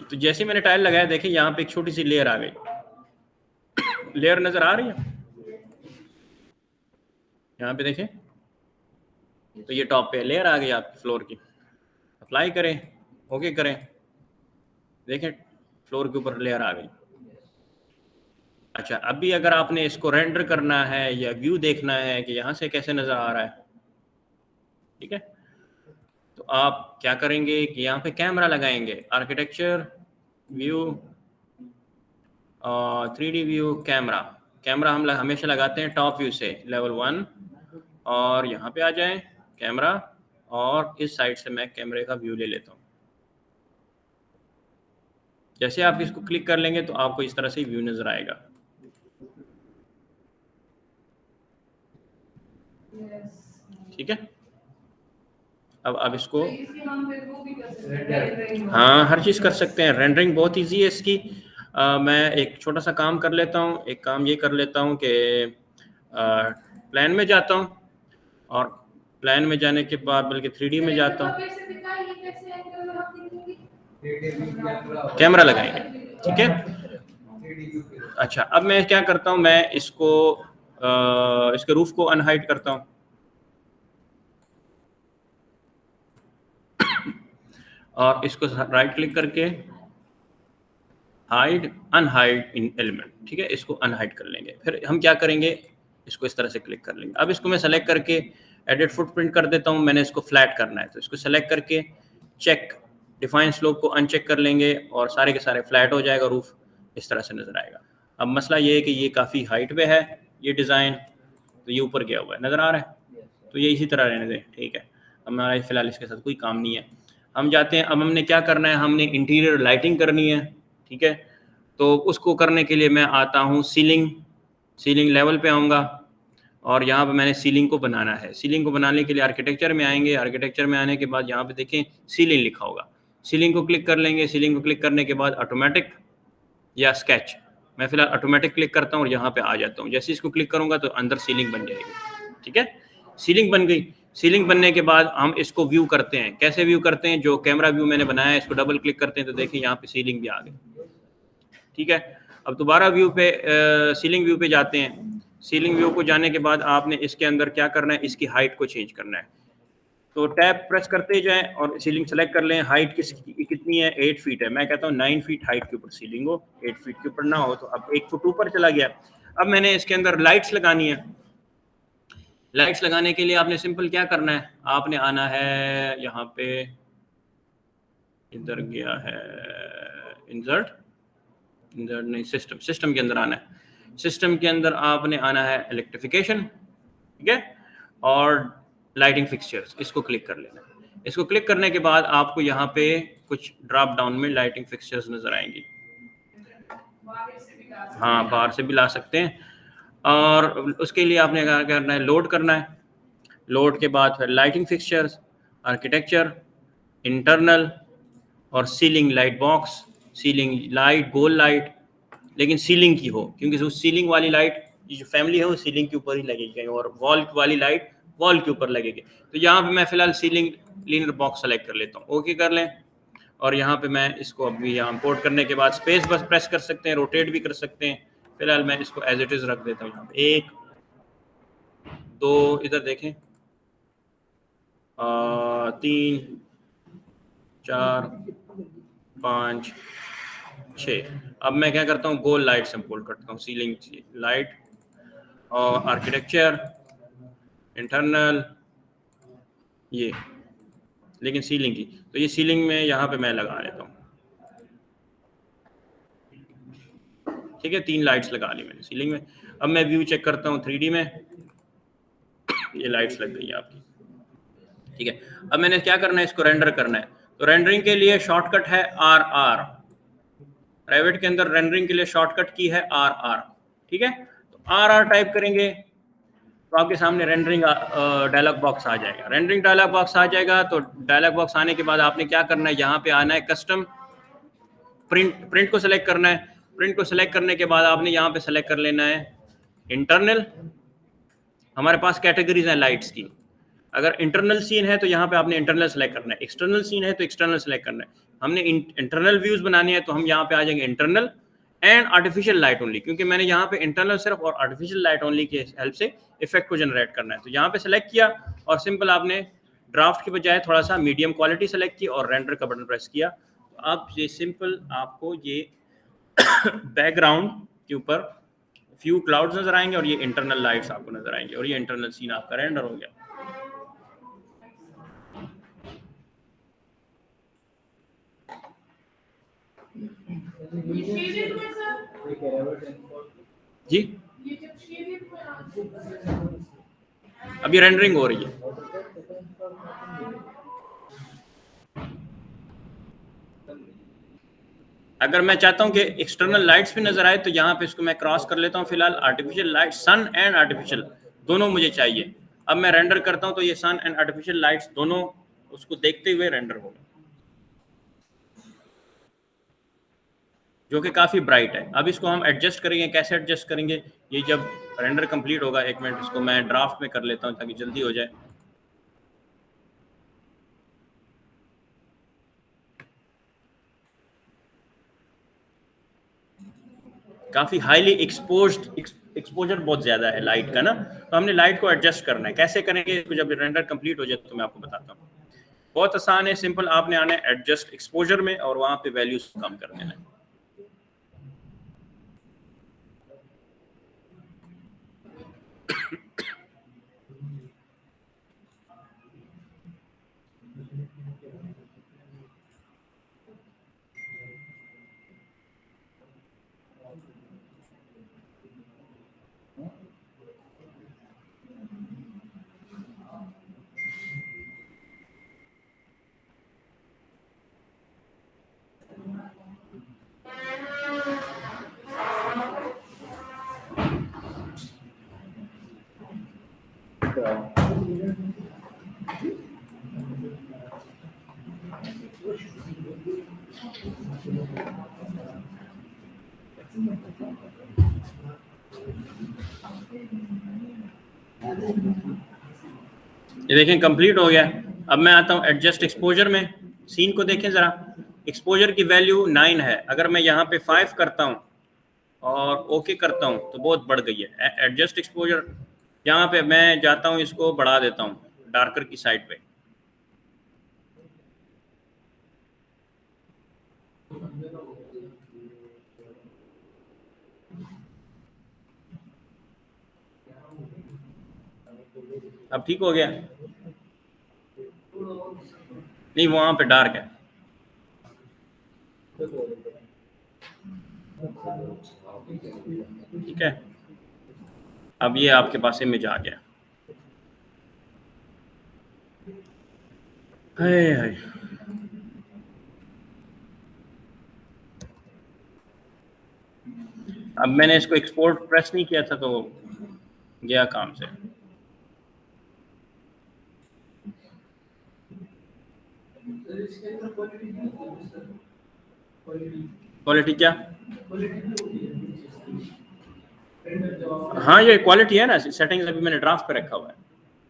तो जैसे मैंने टाइल लगाया, देखिए यहाँ पे एक छोटी सी लेयर आ गई, लेयर नजर आ रही है यहाँ पे देखें, तो ये टॉप पे लेयर आ गई आपकी फ्लोर की। अप्लाई करें, ओके करें, देखें फ्लोर के ऊपर लेयर आ गई। अच्छा, अभी अगर आपने इसको रेंडर करना है या व्यू देखना है कि यहाँ से कैसे नजर आ रहा है, ठीक है, तो आप क्या करेंगे कि यहाँ पे कैमरा लगाएंगे, architecture view, 3D view, camera. Camera हम हमेशा लगाते हैं टॉप व्यू से, लेवल 1, और यहाँ पे आ जाएं कैमरा, और इस साइड से मैं कैमरे का व्यू ले लेता हूँ। जैसे आप इसको क्लिक कर लेंगे तो आपको इस तरह से व्यू नजर आएगा। ठीक है, अब इसको हाँ हर चीज़ कर सकते हैं। रेंडरिंग बहुत इजी है इसकी। मैं एक छोटा सा काम कर लेता हूँ। एक काम ये कर लेता हूँ कि प्लान में जाता हूँ, और प्लान में जाने के बाद बल्कि 3D में जाता हूँ, कैमरा लगाएंगे। ठीक है, अच्छा अब मैं क्या करता हूँ, मैं इसको इसके रूफ को अनहाइड करता हूँ, और इसको राइट क्लिक करके हाइड अनहाइड इन एलिमेंट। ठीक है, इसको अनहाइड कर लेंगे। फिर हम क्या करेंगे, इसको इस तरह से क्लिक कर लेंगे। अब इसको मैं सेलेक्ट करके एडिट फुटप्रिंट कर देता हूँ। मैंने इसको फ्लैट करना है तो इसको सेलेक्ट करके चेक डिफाइन स्लोप को अनचेक कर लेंगे, और सारे के सारे फ्लैट हो जाएगा। रूफ इस तरह से नजर आएगा। अब मसला ये है कि ये काफ़ी हाइट पे है ये डिज़ाइन, तो ये ऊपर गया हुआ है, नज़र आ रहा है। तो ये इसी तरह रहने दें। ठीक है, हमारा फ़िलहाल इसके साथ कोई काम नहीं है। हम जाते हैं, अब हमने क्या करना है, हमने इंटीरियर लाइटिंग करनी है। ठीक है, तो उसको करने के लिए मैं आता हूँ सीलिंग लेवल पे आऊँगा, और यहाँ पे मैंने सीलिंग को बनाना है। सीलिंग को बनाने के लिए आर्किटेक्चर में आएंगे। आर्किटेक्चर में आने के बाद यहाँ पे देखें सीलिंग लिखा होगा, सीलिंग को क्लिक कर लेंगे। सीलिंग को क्लिक करने के बाद ऑटोमेटिक या स्केच, मैं फिलहाल ऑटोमेटिक क्लिक करता हूँ और यहाँ पे आ जाता हूँ। जैसे इसको क्लिक करूँगा तो अंदर सीलिंग बन जाएगी। ठीक है, सीलिंग बन गई। सीलिंग बनने के बाद हम इसको व्यू करते हैं। कैसे व्यू करते हैं, जो कैमरा व्यू मैंने बनाया है इसको डबल क्लिक करते हैं तो देखिए यहाँ पे सीलिंग भी आ गई। ठीक है, अब दोबारा व्यू पे सीलिंग व्यू पे जाते हैं। सीलिंग व्यू को जाने के बाद आपने इसके अंदर क्या करना है, इसकी हाइट को चेंज करना है। तो टैब प्रेस करते जाएं और सीलिंग सेलेक्ट कर लें। हाइट कितनी है, 8 फीट है। मैं कहता हूँ 9 फीट हाइट के ऊपर सीलिंग हो, 8 फीट के ऊपर ना हो। तो अब 1 फुट ऊपर चला गया। अब मैंने इसके अंदर लाइट्स लगानी है। लाइट्स लगाने के लिए आपने सिंपल क्या करना है, आपने आना है यहाँ पे, इधर गया है इंसर्ट नहीं, सिस्टम के अंदर आना है। सिस्टम के अंदर आपने आना है इलेक्ट्रिफिकेशन। ठीक है, और लाइटिंग फिक्सचर्स, इसको क्लिक कर लेना। इसको क्लिक करने के बाद आपको यहाँ पे कुछ ड्रॉप डाउन में लाइटिंग फिक्सचर्स नजर आएंगी। हाँ, बाहर से भी ला सकते हैं। और उसके लिए आपने क्या करना है, लोड करना है। लोड के बाद फिर लाइटिंग फिक्सचर्स, आर्किटेक्चर, इंटरनल और ceiling light box. Ceiling light गोल लाइट, लेकिन सीलिंग की हो, क्योंकि जो सीलिंग वाली लाइट जो फैमिली है वो सीलिंग के ऊपर ही लगेगी, और वॉल वाली लाइट वॉल के ऊपर लगेगी। तो यहाँ पे मैं फिलहाल सीलिंग लीनर बॉक्स सेलेक्ट कर लेता हूँ। ओके कर लें, और यहाँ पे मैं इसको अभी यहाँ इंपोर्ट करने के बाद स्पेस बस प्रेस कर सकते हैं, रोटेट भी कर सकते हैं। फिलहाल मैं इसको एज इट इज रख देता हूँ। यहाँ पे 1 2 इधर देखें, 3 4 5 6। अब मैं क्या करता हूँ, गोल लाइट इंपोर्ट करता हूँ। सीलिंग लाइट और आर्किटेक्चर, इंटरनल, ये लेकिन सीलिंग की, तो ये सीलिंग में यहाँ पे मैं लगा लेता हूँ। ठीक है, 3 लाइट्स लगा ली मैंने सीलिंग में। अब मैं व्यू चेक करता हूँ 3D में, ये लाइट्स लग गई है आपकी। ठीक है, अब मैंने क्या करना है, इसको रेंडर करना है। तो रेंडरिंग के लिए शॉर्टकट है RR। प्राइवेट के अंदर रेंडरिंग के लिए शॉर्टकट की है RR। ठीक है, तो RR टाइप करेंगे तो आपके सामने रेंडरिंग डायलॉग बॉक्स आ जाएगा। रेंडरिंग डायलॉग बॉक्स आ जाएगा। तो डायलॉग बॉक्स आने के बाद आपने क्या करना है, यहाँ पे आना है कस्टम प्रिंट को सिलेक्ट करना है। प्रिंट को सिलेक्ट करने के बाद आपने यहाँ पे सिलेक्ट कर लेना है इंटरनल। हमारे पास कैटेगरीज हैं लाइट्स की। अगर इंटरनल सीन है तो यहाँ पे आपने इंटरनल सेलेक्ट करना है, एक्सटर्नल सीन है तो एक्सटर्नल सेलेक्ट करना है। हमने इंटरनल व्यूज बनाने हैं तो हम यहाँ पे आ जाएंगे internal and artificial light only, क्योंकि मैंने यहाँ पे इंटरनल सिर्फ और आर्टिफिशियल लाइट ओनली के हेल्प से इफेक्ट को जनरेट करना है। तो यहाँ पे सेलेक्ट किया और सिंपल आपने ड्राफ्ट के बजाय थोड़ा सा मीडियम क्वालिटी सेलेक्ट की और रेंडर का बटन प्रेस किया। तो अब ये सिंपल आपको ये बैकग्राउंड के ऊपर फ्यू क्लाउड्स नजर आएंगे और ये इंटरनल लाइट्स आपको नजर आएंगे, और ये इंटरनल सीन आपका रेंडर हो गया। जी अभी रेंडरिंग हो रही है। अगर मैं चाहता हूं कि एक्सटर्नल लाइट्स भी नजर आए तो यहाँ पे इसको मैं क्रॉस कर लेता हूँ। फिलहाल artificial light, sun and artificial दोनों मुझे चाहिए। अब मैं रेंडर करता हूँ तो ये सन एंड आर्टिफिशियल लाइट्स दोनों उसको देखते हुए रेंडर होगा, जो कि काफ़ी ब्राइट है। अब इसको हम एडजस्ट करेंगे। कैसे एडजस्ट करेंगे, ये जब रेंडर कंप्लीट होगा। एक मिनट, इसको मैं ड्राफ्ट में कर लेता हूँ ताकि जल्दी हो जाए। काफ़ी हाईली एक्सपोजर बहुत ज़्यादा है लाइट का ना, तो हमने लाइट को एडजस्ट करना है। कैसे करेंगे, जब रेंडर कंप्लीट हो जाए तो मैं आपको बताता हूँ। बहुत आसान है, सिंपल। आपने आना है एडजस्ट एक्सपोजर में और वहाँ पे वैल्यूज कम कर देना है। ये देखें कंप्लीट हो गया। अब मैं आता हूँ एडजस्ट एक्सपोजर में। सीन को देखें ज़रा, एक्सपोजर की वैल्यू 9 है। अगर मैं यहाँ पे 5 करता हूँ और ओके करता हूँ तो बहुत बढ़ गई है एडजस्ट एक्सपोजर। यहाँ पे मैं जाता हूँ, इसको बढ़ा देता हूँ डार्कर की साइड पे। अब ठीक हो गया? नहीं, वहाँ पे डार्क है। ठीक है, अब ये आपके पास इमेज आ गया। हाय हाय, अब मैंने इसको एक्सपोर्ट प्रेस नहीं किया था तो गया काम से। क्वालिटी क्या? हाँ, ये क्वालिटी है ना, सेटिंग्स अभी मैंने ड्राफ्ट पे रखा हुआ है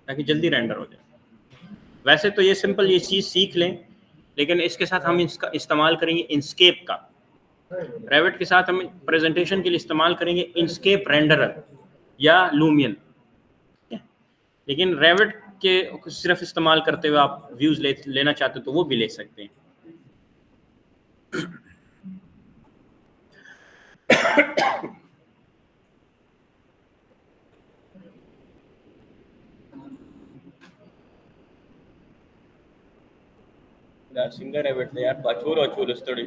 ताकि जल्दी रेंडर हो जाए। वैसे तो ये सिंपल, ये चीज़ सीख लें, लेकिन इसके साथ हम इसका इस्तेमाल करेंगे इंस्केप का। रेविट के साथ हम प्रेजेंटेशन के लिए इस्तेमाल करेंगे इंस्केप रेंडरर या लूमियन। लेकिन रेविट के सिर्फ इस्तेमाल करते हुए आप व्यूज लेना चाहते हो तो वो भी ले सकते हैं। सिंगर रेविट यार पाचूर थोड़ी।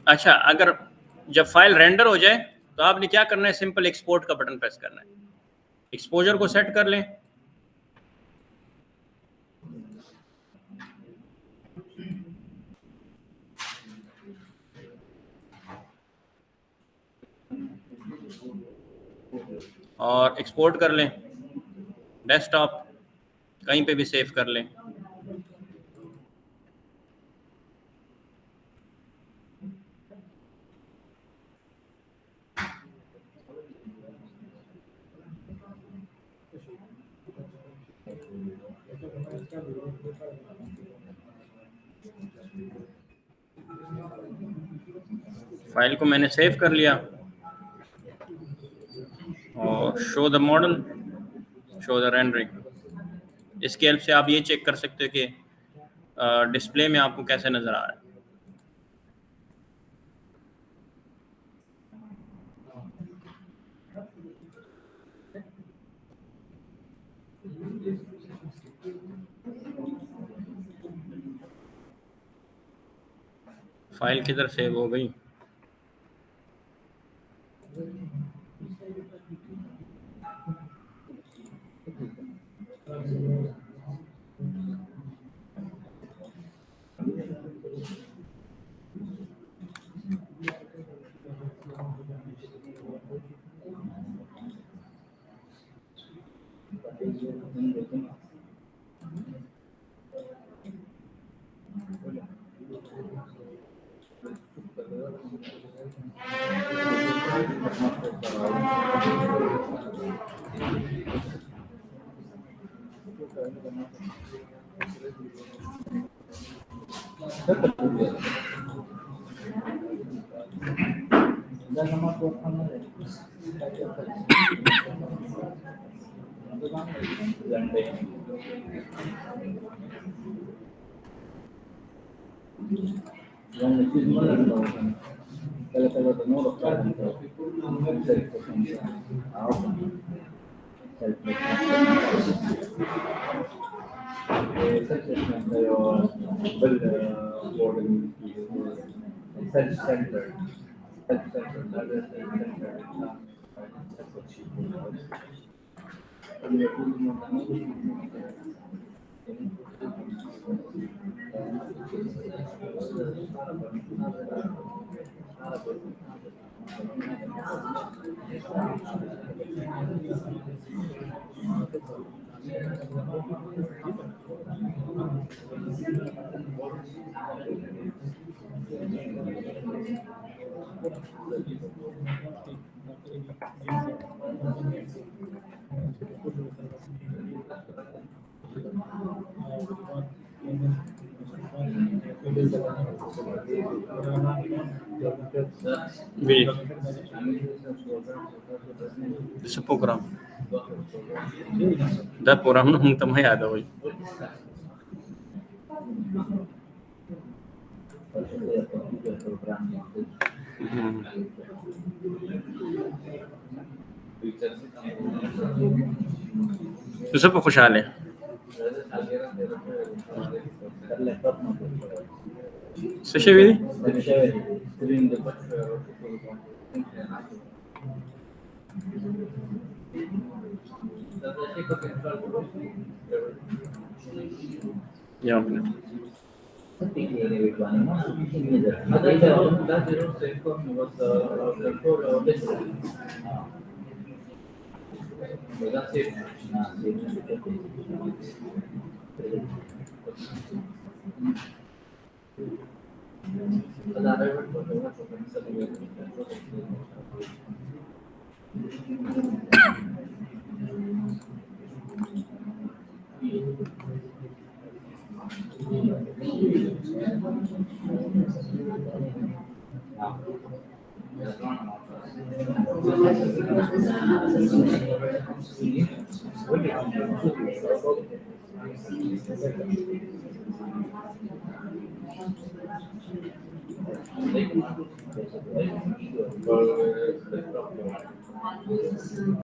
अच्छा, अगर जब फाइल रेंडर हो जाए तो आपने क्या करना है, सिंपल एक्सपोर्ट का बटन प्रेस करना है। एक्सपोजर को सेट कर लें। और एक्सपोर्ट कर लें डेस्कटॉप, कहीं पे भी सेव कर लें। फाइल को मैंने सेव कर लिया और show the model, show the rendering. इसकी हेल्प से आप ये चेक कर सकते हो कि डिस्प्ले में आपको कैसे नज़र आ रहा है। फाइल किधर सेव हो गई? Sa program. Da program nung tamayado ko. Gusto po ko siyali. Sa siya really? Yeah.